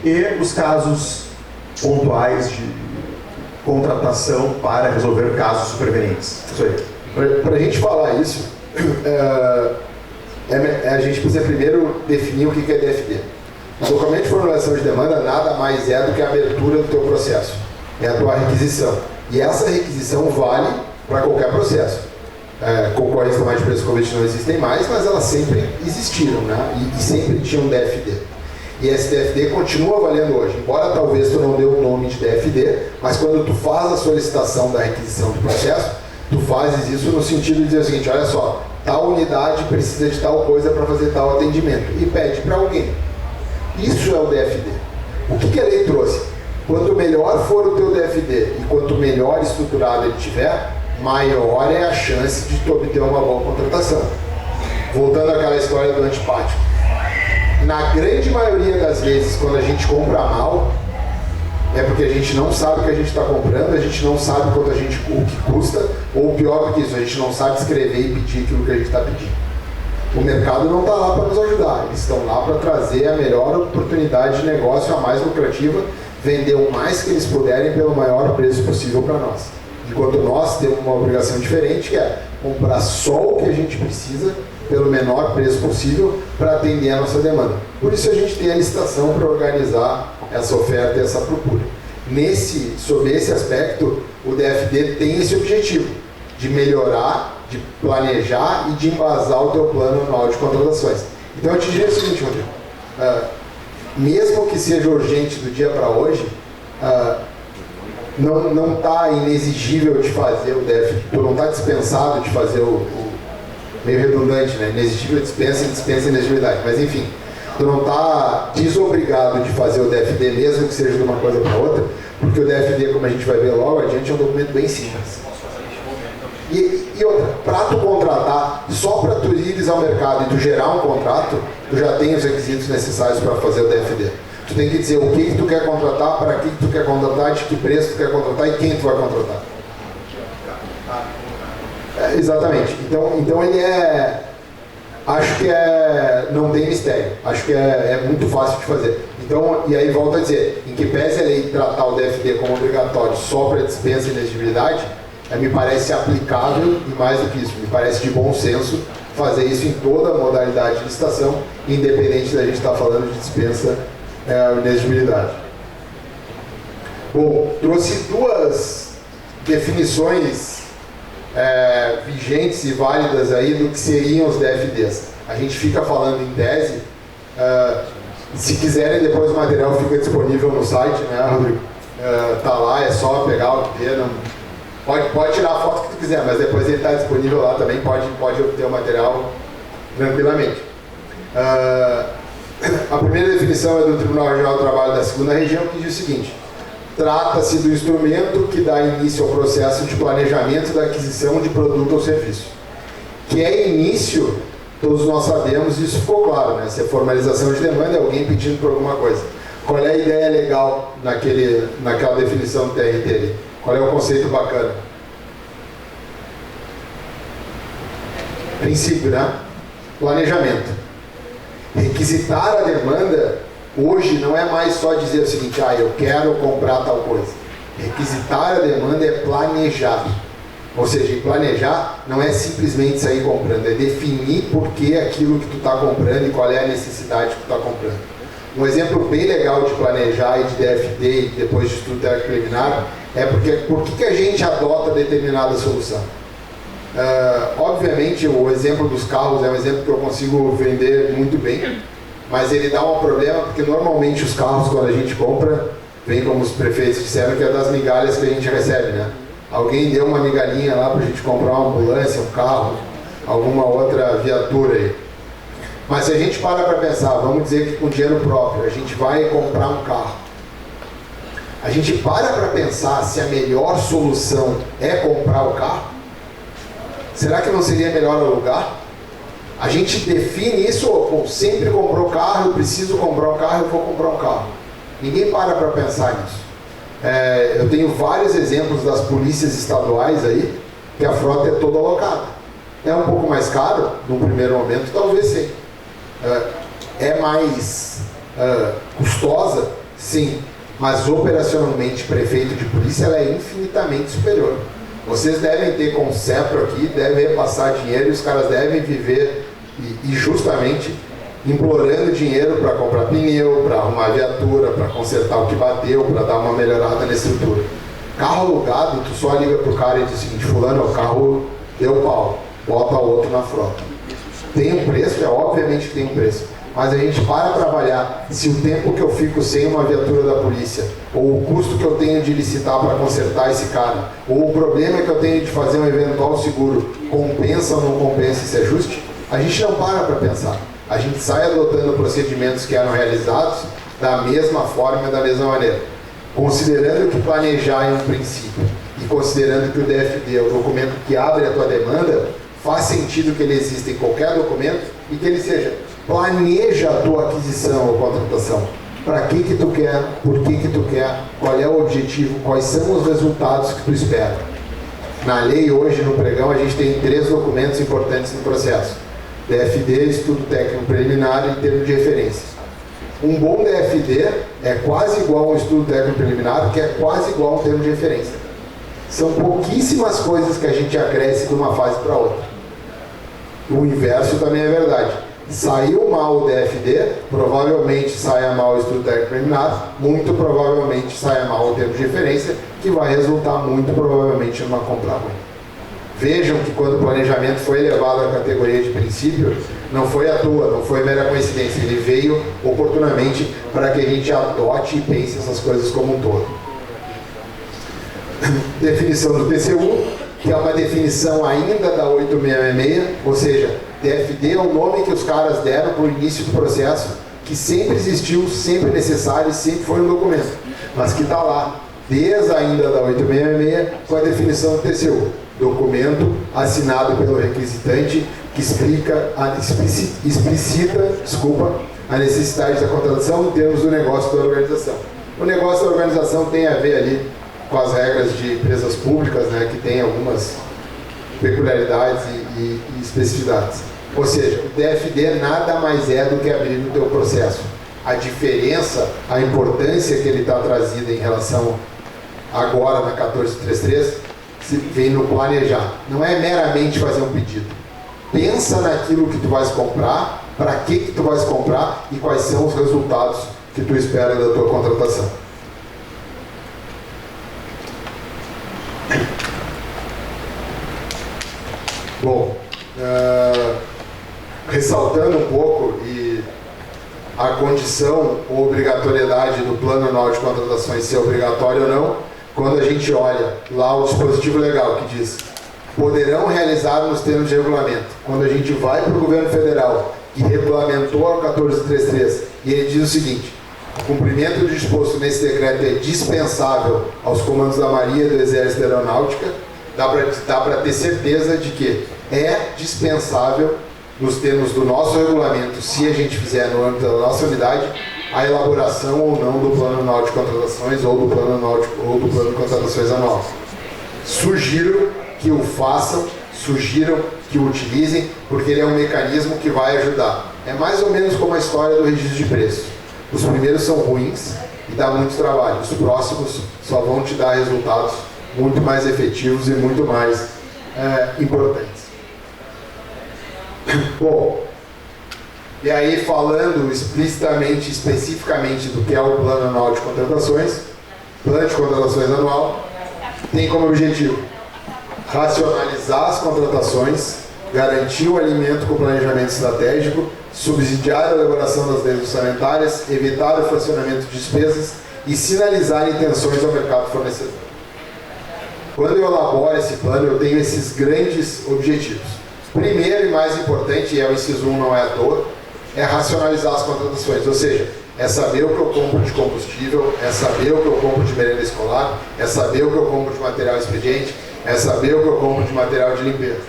Speaker 1: e os casos pontuais de contratação para resolver casos supervenientes. Isso aí.
Speaker 2: Para a gente falar isso, a gente precisa primeiro definir o que é DFD. O documento de formulação de demanda nada mais é do que a abertura do teu processo. É a tua requisição. E essa requisição vale para qualquer processo. Concorrência mais de preço convite não existem mais, mas elas sempre existiram, né? E sempre tinham DFD. E esse DFD continua valendo hoje. Embora talvez tu não dê o nome de DFD, mas quando tu faz a solicitação da requisição do processo, tu fazes isso no sentido de dizer o seguinte: olha só, tal unidade precisa de tal coisa para fazer tal atendimento, e pede para alguém. Isso é o DFD. O que a lei trouxe? Quanto melhor for o teu DFD e quanto melhor estruturado ele tiver, maior é a chance de tu obter uma boa contratação. Voltando àquela história do antipático. Na grande maioria das vezes, quando a gente compra mal, é porque a gente não sabe o que a gente está comprando, a gente não sabe o que custa, ou pior do que isso, a gente não sabe escrever e pedir aquilo que a gente está pedindo. O mercado não está lá para nos ajudar, eles estão lá para trazer a melhor oportunidade de negócio, a mais lucrativa, vender o mais que eles puderem pelo maior preço possível para nós. Enquanto nós temos uma obrigação diferente, que é comprar só o que a gente precisa pelo menor preço possível para atender a nossa demanda. Por isso a gente tem a licitação para organizar essa oferta e essa procura. Sob esse aspecto, o DFD tem esse objetivo de melhorar, de planejar e de embasar o teu plano anual de contratações. Então eu te diria o seguinte, Rodrigo, mesmo que seja urgente do dia para hoje, não está inexigível de fazer o DFD, tu não está dispensado de fazer meio redundante, né? Inexigível dispensa e dispensa inexigibilidade, mas enfim, tu não está desobrigado de fazer o DFD mesmo que seja de uma coisa para outra, porque o DFD, como a gente vai ver logo adiante, é um documento bem simples. E outra, para tu contratar, só para tu ires ao mercado e tu gerar um contrato, tu já tem os requisitos necessários para fazer o DFD. Tu tem que dizer o que tu quer contratar, para que tu quer contratar, de que preço tu quer contratar e quem tu vai contratar. Exatamente. Então ele acho que não tem mistério. Acho que é muito fácil de fazer. Então, e aí volto a dizer, em que pese a lei tratar o DFD como obrigatório só para dispensa e inexigibilidade, me parece aplicável e mais do que isso, me parece de bom senso fazer isso em toda a modalidade de licitação, independente da gente estar falando de dispensa e inexigibilidade. Bom, trouxe duas definições vigentes e válidas aí do que seriam os DFDs. A gente fica falando em tese, se quiserem depois o material fica disponível no site, né, Rodrigo? Tá lá, é só pegar o que não... Pode tirar a foto que tu quiser, mas depois ele está disponível lá também, pode obter o material tranquilamente. A primeira definição é do Tribunal Regional do Trabalho da 2ª Região, que diz o seguinte: trata-se do instrumento que dá início ao processo de planejamento da aquisição de produto ou serviço. Que é início, todos nós sabemos, isso ficou claro, né? Se é formalização de demanda, é alguém pedindo por alguma coisa. Qual é a ideia legal naquela definição do TRT ali? Qual é o conceito bacana? Princípio, né? Planejamento. Requisitar a demanda, hoje, não é mais só dizer o seguinte: eu quero comprar tal coisa. Requisitar a demanda é planejar. Ou seja, planejar não é simplesmente sair comprando, é definir por que aquilo que tu está comprando e qual é a necessidade que tu está comprando. Um exemplo bem legal de planejar e de DFD e depois de estudo técnico preliminar é por que a gente adota determinada solução. Obviamente o exemplo dos carros é um exemplo que eu consigo vender muito bem, mas ele dá um problema porque normalmente os carros, quando a gente compra, vem como os prefeitos disseram, que é das migalhas que a gente recebe, né? Alguém deu uma migalhinha lá para a gente comprar uma ambulância, um carro, alguma outra viatura aí. Mas se a gente para pensar, vamos dizer que com dinheiro próprio a gente vai comprar um carro, a gente para pensar se a melhor solução é comprar o carro? Será que não seria melhor alugar? A gente define isso, sempre comprou carro, eu preciso comprar um carro, eu vou comprar um carro. Ninguém para pensar nisso. Eu tenho vários exemplos das polícias estaduais aí, que a frota é toda alocada. É um pouco mais caro, num primeiro momento, talvez sim. É mais custosa, sim, mas operacionalmente, prefeito de polícia, ela é infinitamente superior. Vocês devem ter concepto aqui, devem repassar dinheiro e os caras devem viver e justamente implorando dinheiro para comprar pneu, para arrumar viatura, para consertar o que bateu, para dar uma melhorada na estrutura. Carro alugado, tu só liga pro cara e diz o seguinte: fulano, o carro deu pau, bota outro na frota. Tem um preço, obviamente que tem um preço, mas a gente para trabalhar se o tempo que eu fico sem uma viatura da polícia, ou o custo que eu tenho de licitar para consertar esse cara, ou o problema que eu tenho de fazer um eventual seguro, compensa ou não compensa esse ajuste, a gente não para pensar. A gente sai adotando procedimentos que eram realizados da mesma forma e da mesma maneira. Considerando que planejar é um princípio e considerando que o DFD é o documento que abre a tua demanda, faz sentido que ele exista em qualquer documento e que ele seja: planeja a tua aquisição ou contratação. Para que tu quer, por que tu quer, qual é o objetivo, quais são os resultados que tu espera. Na lei hoje, no pregão, a gente tem 3 documentos importantes no processo: DFD, estudo técnico preliminar e termo de referência. Um bom DFD é quase igual a um estudo técnico preliminar, que é quase igual a um termo de referência. São pouquíssimas coisas que a gente acresce de uma fase para outra. O inverso também é verdade. Saiu mal o DFD, provavelmente saia mal o estudo técnico preliminar, muito provavelmente saia mal o tempo de referência, que vai resultar muito provavelmente numa compra ruim. Vejam que quando o planejamento foi elevado à categoria de princípio, não foi à toa, não foi mera coincidência, ele veio oportunamente para que a gente adote e pense essas coisas como um todo. Definição do TCU, que é uma definição ainda da 8666, ou seja, DFD é o nome que os caras deram para o início do processo, que sempre existiu, sempre necessário e sempre foi um documento, mas que está lá, desde ainda da 8666, com a definição do TCU. Documento assinado pelo requisitante que explicita a necessidade da contratação em termos do negócio da organização. O negócio da organização tem a ver ali com as regras de empresas públicas, né, que tem algumas peculiaridades e especificidades. Ou seja, o DFD nada mais é do que abrir no teu processo. A diferença, a importância que ele está trazida em relação agora na 1433, vem no planejar. Não é meramente fazer um pedido. Pensa naquilo que tu vais comprar, para que tu vais comprar e quais são os resultados que tu espera da tua contratação. Bom, ressaltando um pouco e a condição ou obrigatoriedade do plano anual de contratações ser obrigatório ou não, quando a gente olha lá o dispositivo legal que diz poderão realizar nos termos de regulamento, quando a gente vai para o governo federal que regulamentou a 1433 e ele diz o seguinte: o cumprimento do disposto nesse decreto é dispensável aos comandos da Marinha e do Exército da Aeronáutica, dá para ter certeza de que é dispensável nos termos do nosso regulamento, se a gente fizer no âmbito da nossa unidade, a elaboração ou não do plano anual de contratações ou do plano de contratações anual. Sugiro que o façam, sugiram que o utilizem, porque ele é um mecanismo que vai ajudar. É mais ou menos como a história do registro de preços. Os primeiros são ruins e dá muito trabalho. Os próximos só vão te dar resultados muito mais efetivos e muito mais importantes. Bom, e aí falando explicitamente, especificamente do que é o plano anual de contratações, plano de contratações anual, tem como objetivo racionalizar as contratações, garantir o alinhamento com o planejamento estratégico, subsidiar a elaboração das leis orçamentárias, evitar o fracionamento de despesas e sinalizar intenções ao mercado fornecedor. Quando eu elaboro esse plano, eu tenho esses grandes objetivos. Primeiro e mais importante, e é o inciso 1, não é à toa, é racionalizar as contratações, ou seja, é saber o que eu compro de combustível, é saber o que eu compro de merenda escolar, é saber o que eu compro de material expediente, é saber o que eu compro de material de limpeza.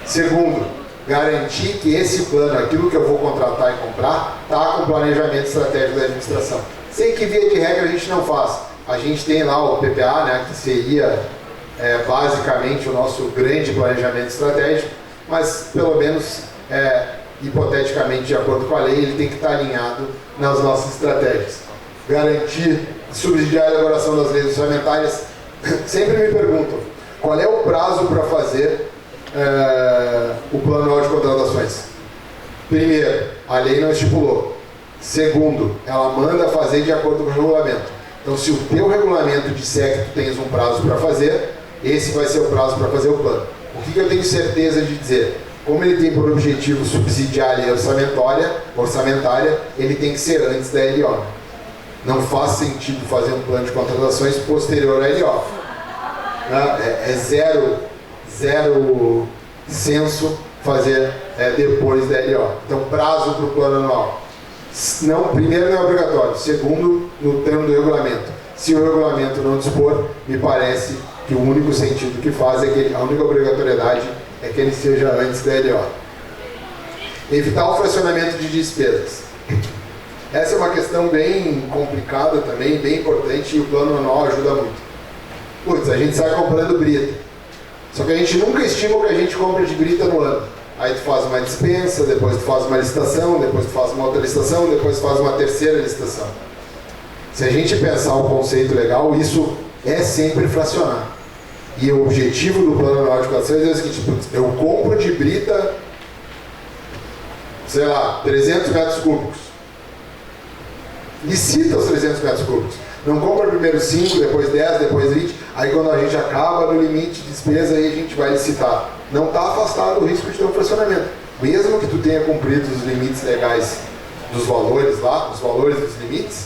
Speaker 2: Segundo, garantir que esse plano, aquilo que eu vou contratar e comprar, está com o planejamento estratégico da administração. Sei que via de regra a gente não faz. A gente tem lá o PPA, né, que seria basicamente o nosso grande planejamento estratégico, mas pelo menos hipoteticamente, de acordo com a lei, ele tem que estar alinhado nas nossas estratégias. Garantir, subsidiar a elaboração das leis orçamentárias. Sempre me perguntam, qual é o prazo para fazer o plano anual de contratações? Primeiro, a lei não estipulou. Segundo, ela manda fazer de acordo com o regulamento. Então, se o teu regulamento disser que tu tens um prazo para fazer, esse vai ser o prazo para fazer o plano. O que eu tenho certeza de dizer? Como ele tem por objetivo subsidiar a lei orçamentária, ele tem que ser antes da LO. Não faz sentido fazer um plano de contratações posterior à LO. Zero senso fazer depois da LO. Então, prazo para o plano anual. Primeiro, não é obrigatório. Segundo, no termo do regulamento. Se o regulamento não dispor, me parece que o único sentido que faz é que a única obrigatoriedade é que ele seja antes da LO. Evitar o fracionamento de despesas. Essa é uma questão bem complicada também, bem importante, e o plano anual ajuda muito. Putz, a gente sai comprando brita. Só que a gente nunca estima o que a gente compra de brita no ano. Aí tu faz uma dispensa, depois tu faz uma licitação, depois tu faz uma outra licitação, depois tu faz uma terceira licitação. Se a gente pensar o conceito legal, isso é sempre fracionar. E o objetivo do plano anual de contratações é o seguinte: eu compro de brita sei lá, 300 metros cúbicos. Licita os 300 metros cúbicos. Não compra primeiro 5, depois 10, depois 20. Aí quando a gente acaba no limite de despesa, aí a gente vai licitar. Não está afastado o risco de ter um fracionamento. Mesmo que tu tenha cumprido os limites legais dos valores lá, os valores dos limites,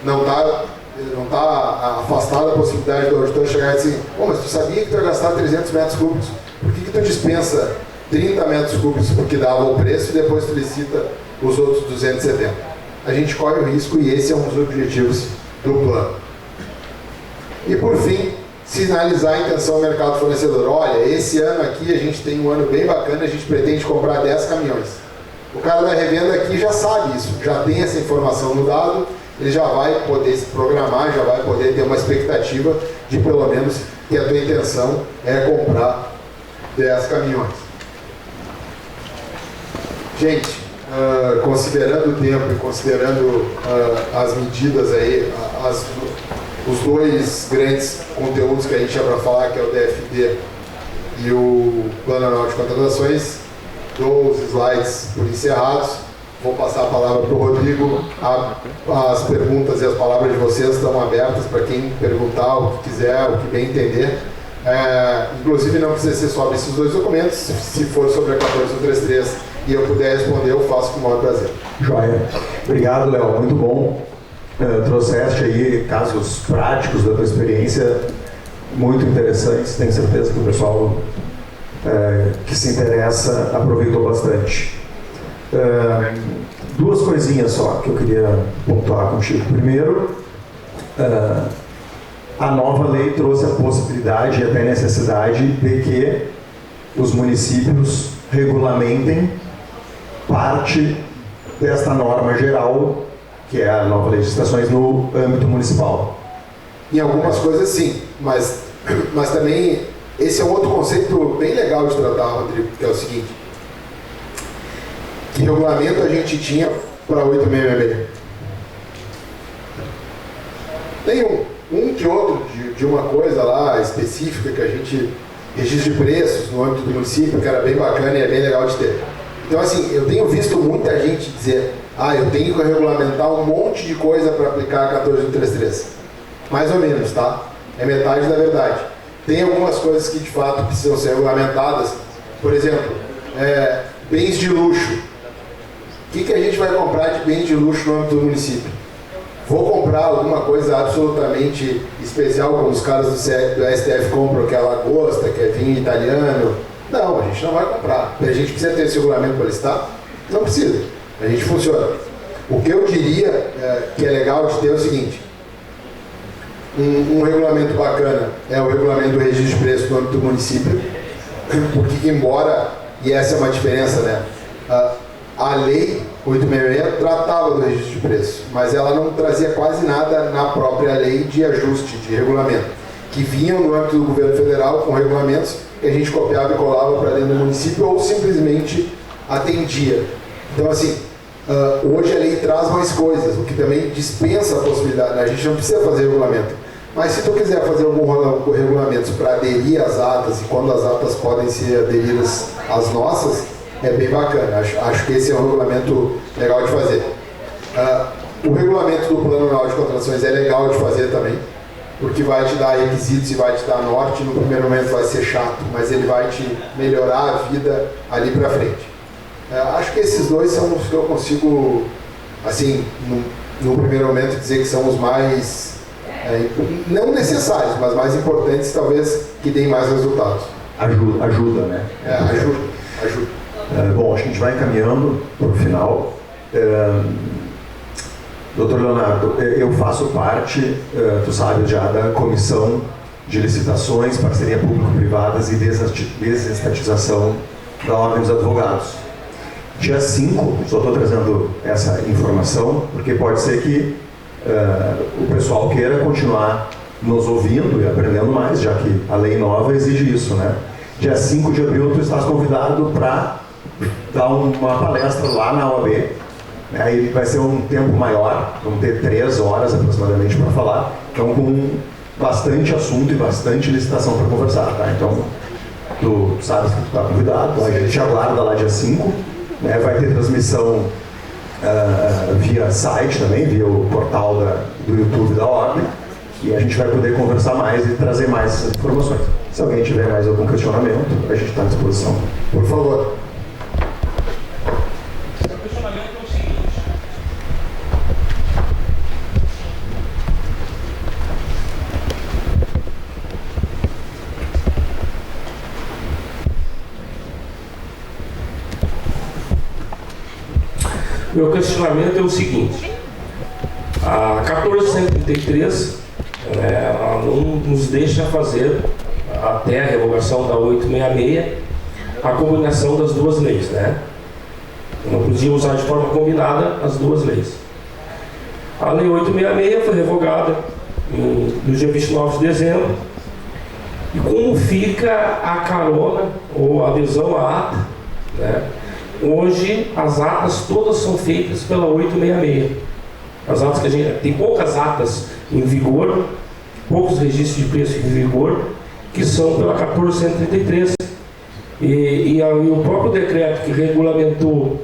Speaker 2: não está afastada a possibilidade do auditor chegar e dizer, mas tu sabia que tu ia gastar 300 metros cúbicos, por que tu dispensa 30 metros cúbicos porque dava o preço e depois tu licita os outros 270? A gente corre o risco e esse é um dos objetivos do plano. E por fim, sinalizar a intenção do mercado fornecedor. Olha, esse ano aqui a gente tem um ano bem bacana, a gente pretende comprar 10 caminhões. O cara da revenda aqui já sabe isso, já tem essa informação no dado, ele já vai poder se programar, já vai poder ter uma expectativa de pelo menos que a tua intenção é comprar 10 caminhões. Gente, considerando o tempo e considerando as medidas aí, os dois grandes conteúdos que a gente tinha para falar, que é o DFD e o Plano Anual de Contratações, dou os slides por encerrados. Vou passar a palavra para o Rodrigo. As perguntas e as palavras de vocês estão abertas para quem perguntar o que quiser, o que bem entender. Inclusive não precisa ser sobre esses dois documentos, se for sobre a 14133 e eu puder responder, eu faço com o maior prazer.
Speaker 1: Joia. Obrigado, Léo. Muito bom. Trouxeste aí casos práticos da tua experiência muito interessantes. Tenho certeza que o pessoal que se interessa aproveitou bastante. Duas coisinhas só que eu queria pontuar contigo. Primeiro, a nova lei trouxe a possibilidade e até necessidade de que os municípios regulamentem parte desta norma geral, que é a nova lei de licitações, no âmbito municipal.
Speaker 2: Em algumas coisas sim, mas também esse é um outro conceito bem legal de tratar, Rodrigo, que é o seguinte: que regulamento a gente tinha para 8666? Tem um que outro de uma coisa lá específica que a gente, registro de preços no âmbito do município, que era bem bacana e é bem legal de ter. Então assim, eu tenho visto muita gente dizer, eu tenho que regulamentar um monte de coisa para aplicar a 14133. Mais ou menos, tá? É metade da verdade. Tem algumas coisas que de fato precisam ser regulamentadas. Por exemplo, bens de luxo. O que a gente vai comprar de bens de luxo no âmbito do município? Vou comprar alguma coisa absolutamente especial, como os caras do STF compram, que é lagosta, que é vinho italiano? Não, a gente não vai comprar. A gente precisa ter esse regulamento para listar? Não precisa. A gente funciona. O que eu diria que é legal de ter é o seguinte: um regulamento bacana é o regulamento do registro de preço no âmbito do município, porque embora, e essa é uma diferença, né? A lei 866 tratava do registro de preço, mas ela não trazia quase nada na própria lei de ajuste, de regulamento, que vinham no âmbito do governo federal com regulamentos que a gente copiava e colava para dentro do município ou simplesmente atendia. Então assim, hoje a lei traz mais coisas, o que também dispensa a possibilidade, né? A gente não precisa fazer regulamento, mas se tu quiser fazer algum regulamento para aderir às atas, e quando as atas podem ser aderidas às nossas, é bem bacana. Acho que esse é um regulamento legal de fazer. O regulamento do Plano Anual de Contratações é legal de fazer também, porque vai te dar requisitos e vai te dar norte. No primeiro momento vai ser chato, mas ele vai te melhorar a vida ali para frente. Acho que esses dois são os que eu consigo, assim, no primeiro momento, dizer que são os mais, não necessários, mas mais importantes, talvez, que deem mais resultados.
Speaker 1: Ajuda, né?
Speaker 2: Ajuda.
Speaker 1: Bom, acho que a gente vai encaminhando para o final. Doutor Leonardo, eu faço parte, tu sabes já, da Comissão de Licitações, Parceria Público-Privadas e Desestatização da Ordem dos Advogados. Dia 5, só estou trazendo essa informação, porque pode ser que o pessoal queira continuar nos ouvindo e aprendendo mais, já que a lei nova exige isso, né? Dia 5 de abril, tu estás convidado para dar uma palestra lá na OAB. Aí vai ser um tempo maior, vamos ter 3 horas aproximadamente para falar, então com bastante assunto e bastante licitação para conversar, tá? Então, tu sabes que tu está convidado, a gente te aguarda lá dia 5, né? Vai ter transmissão via site também, via o portal do YouTube da Ordem, e a gente vai poder conversar mais e trazer mais essas informações. Se alguém tiver mais algum questionamento, a gente está à disposição.
Speaker 2: Por favor.
Speaker 4: O questionamento é o seguinte. Meu questionamento é o seguinte: a 1433 ela não nos deixa fazer, até a revogação da 866, a combinação das duas leis, né? Não podia usar de forma combinada as duas leis. A lei 866 foi revogada no dia 29 de dezembro. E como fica a carona ou a adesão à ata, né? Hoje as atas todas são feitas pela 866. As atas que a gente tem, poucas atas em vigor, poucos registros de preço em vigor, que são pela 1433. E o próprio decreto que regulamentou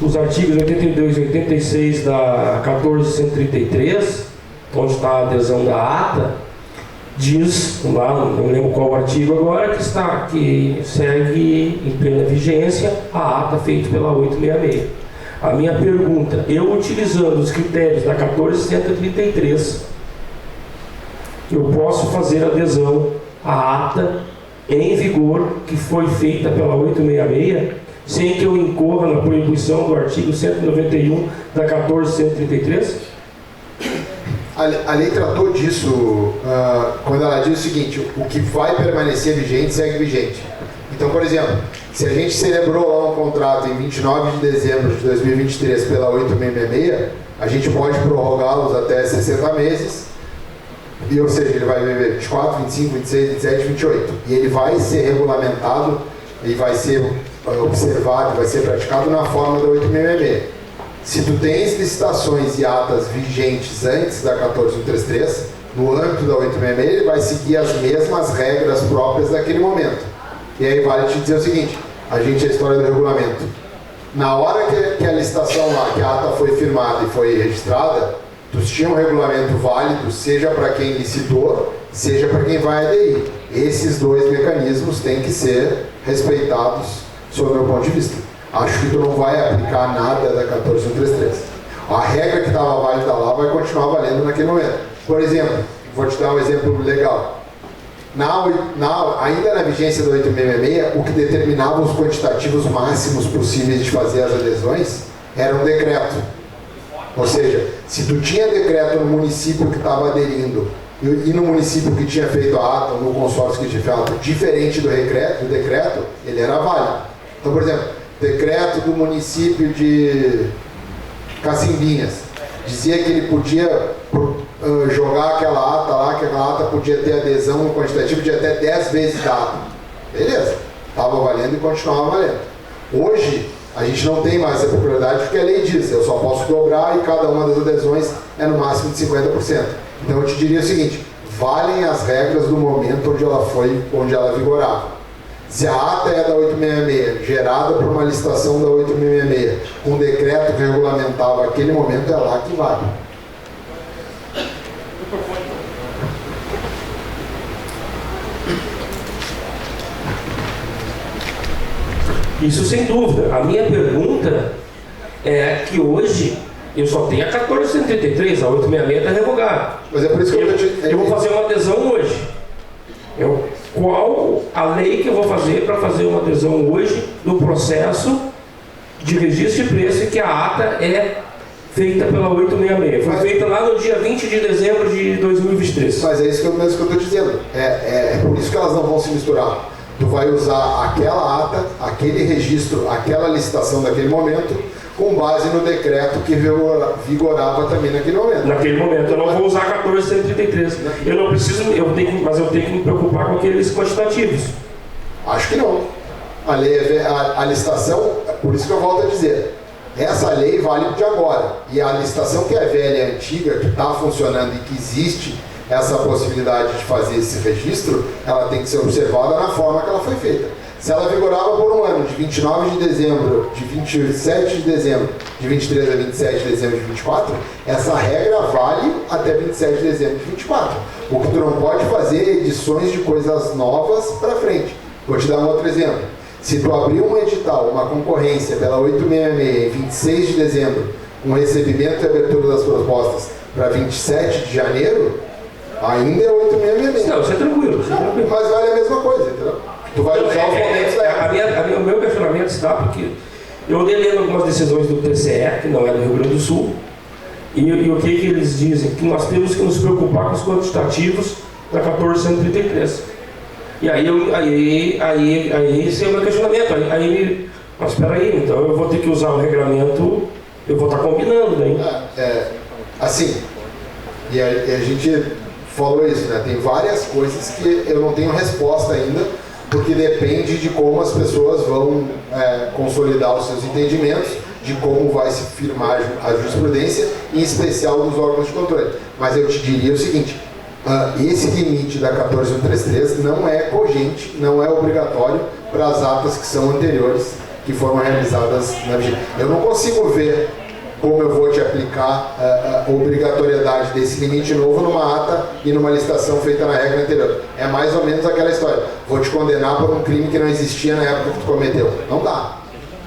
Speaker 4: os artigos 82 e 86 da 1433, onde está a adesão da ata, diz, lá, não lembro qual artigo agora, que segue em plena vigência a ata feita pela 866. A minha pergunta: eu utilizando os critérios da 1433, eu posso fazer adesão à ata em vigor que foi feita pela 866, sem que eu incorra na proibição do artigo 191 da 1433?
Speaker 2: A lei tratou disso quando ela diz o seguinte: o que vai permanecer vigente segue vigente. Então, por exemplo, se a gente celebrou lá um contrato em 29 de dezembro de 2023 pela 8666, a gente pode prorrogá-los até 60 meses, e, ou seja, ele vai viver 24, 25, 26, 27, 28. E ele vai ser regulamentado e vai ser observado, vai ser praticado na forma da 8666. Se tu tens licitações e atas vigentes antes da 14133, no âmbito da 866, ele vai seguir as mesmas regras próprias daquele momento. E aí vale te dizer o seguinte: a história do regulamento. Na hora que a licitação lá, que a ata foi firmada e foi registrada, tu tinha um regulamento válido, seja para quem licitou, seja para quem vai aderir. Esses dois mecanismos têm que ser respeitados, sob o meu ponto de vista. Acho que tu não vai aplicar nada da 14133. A regra que estava válida lá vai continuar valendo naquele momento. Por exemplo, vou te dar um exemplo legal. Ainda na vigência da 8666, o que determinava os quantitativos máximos possíveis de fazer as adesões era um decreto. Ou seja, se tu tinha decreto no município que estava aderindo e no município que tinha feito a ata, ou no consórcio que tinha feito a ata, diferente do decreto, ele era válido. Então, por exemplo, decreto do município de Cacimbinhas dizia que ele podia jogar aquela ata lá, que aquela ata podia ter adesão no quantitativo de até 10 vezes da ata. Beleza, estava valendo e continuava valendo. Hoje, a gente não tem mais essa peculiaridade porque a lei diz: eu só posso dobrar e cada uma das adesões é no máximo de 50%. Então eu te diria o seguinte: valem as regras do momento onde ela vigorava. Se a ata é da 866, gerada por uma licitação da 866, com um decreto que regulamentava aquele momento, é lá que vale.
Speaker 4: Isso sem dúvida. A minha pergunta é que hoje eu só tenho a 1433, a 866 está revogada.
Speaker 2: Mas é por isso que
Speaker 4: eu vou fazer uma adesão hoje. Qual a lei que eu vou fazer para fazer uma adesão hoje no processo de registro de preço, e que a ata é feita pela 866? Foi feita lá no dia 20 de dezembro de 2023.
Speaker 2: Mas é isso mesmo que eu estou dizendo. É por isso que elas não vão se misturar. Tu vai usar aquela ata, aquele registro, aquela licitação daquele momento, com base no decreto que vigorava também naquele momento.
Speaker 4: Naquele momento, eu não vou usar 1433. Eu não preciso, mas eu tenho que me preocupar com aqueles quantitativos.
Speaker 2: Acho que não. A licitação, por isso que eu volto a dizer, essa lei vale de agora. E a licitação que é velha e antiga, que está funcionando e que existe essa possibilidade de fazer esse registro, ela tem que ser observada na forma que ela foi feita. Se ela vigorava por um ano, de 29 de dezembro, de 27 de dezembro, de 23 a 27 de dezembro de 24, essa regra vale até 27 de dezembro de 24. O que tu não pode fazer é edições de coisas novas para frente. Vou te dar um outro exemplo. Se tu abrir um edital, uma concorrência pela 866 em 26 de dezembro, com recebimento e abertura das propostas para 27 de janeiro, ainda é 866.
Speaker 4: Não, isso é tranquilo.
Speaker 2: Mas vale a mesma coisa, entendeu? Tu vai usar os momentos da época.
Speaker 4: O meu questionamento está porque eu andei lendo algumas decisões do TCE, que não é do Rio Grande do Sul, e o que eles dizem? Que nós temos que nos preocupar com os quantitativos da 1433. E aí esse é o meu questionamento. Mas espera aí, então eu vou ter que usar o regramento, eu vou estar combinando daí.
Speaker 2: Assim, e a gente falou isso, né? Tem várias coisas que eu não tenho resposta ainda, porque depende de como as pessoas vão consolidar os seus entendimentos, de como vai se firmar a jurisprudência, em especial dos órgãos de controle. Mas eu te diria o seguinte, esse limite da 14133 não é cogente, não é obrigatório para as atas que são anteriores, que foram realizadas na vigência. Eu não consigo ver como eu vou te aplicar a obrigatoriedade desse limite novo numa ata e numa licitação feita na regra anterior. É mais ou menos aquela história. Vou te condenar por um crime que não existia na época que tu cometeu. Não dá.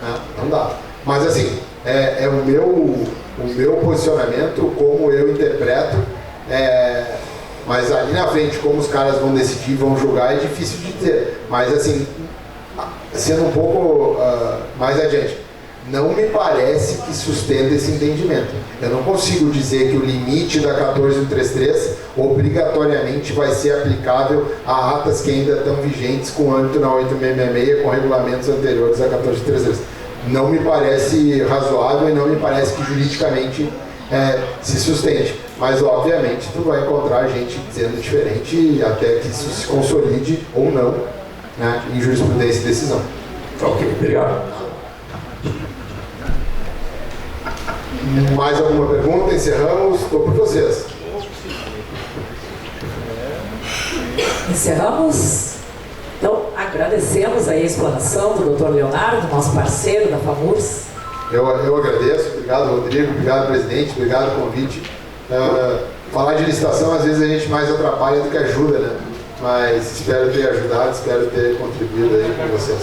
Speaker 2: Né? Não dá. Mas assim, é o meu posicionamento, como eu interpreto, mas ali na frente, como os caras vão decidir, vão julgar, é difícil de dizer. Mas assim, sendo um pouco mais adiante, não me parece que sustenta esse entendimento. Eu não consigo dizer que o limite da 14133 obrigatoriamente vai ser aplicável a atas que ainda estão vigentes com âmbito na 8666, com regulamentos anteriores a 14133. Não me parece razoável e não me parece que juridicamente se sustente. Mas, obviamente, tu vai encontrar gente dizendo diferente até que isso se consolide ou não, né, em jurisprudência e decisão.
Speaker 4: Ok, obrigado.
Speaker 2: Mais alguma pergunta? Encerramos. Estou por vocês.
Speaker 5: Encerramos. Então, agradecemos aí a explanação do Dr. Leonardo, nosso parceiro da FAMURS.
Speaker 2: Eu agradeço. Obrigado, Rodrigo. Obrigado, presidente. Obrigado pelo convite. Falar de licitação, às vezes a gente mais atrapalha do que ajuda, né? Mas espero ter ajudado, espero ter contribuído aí com vocês.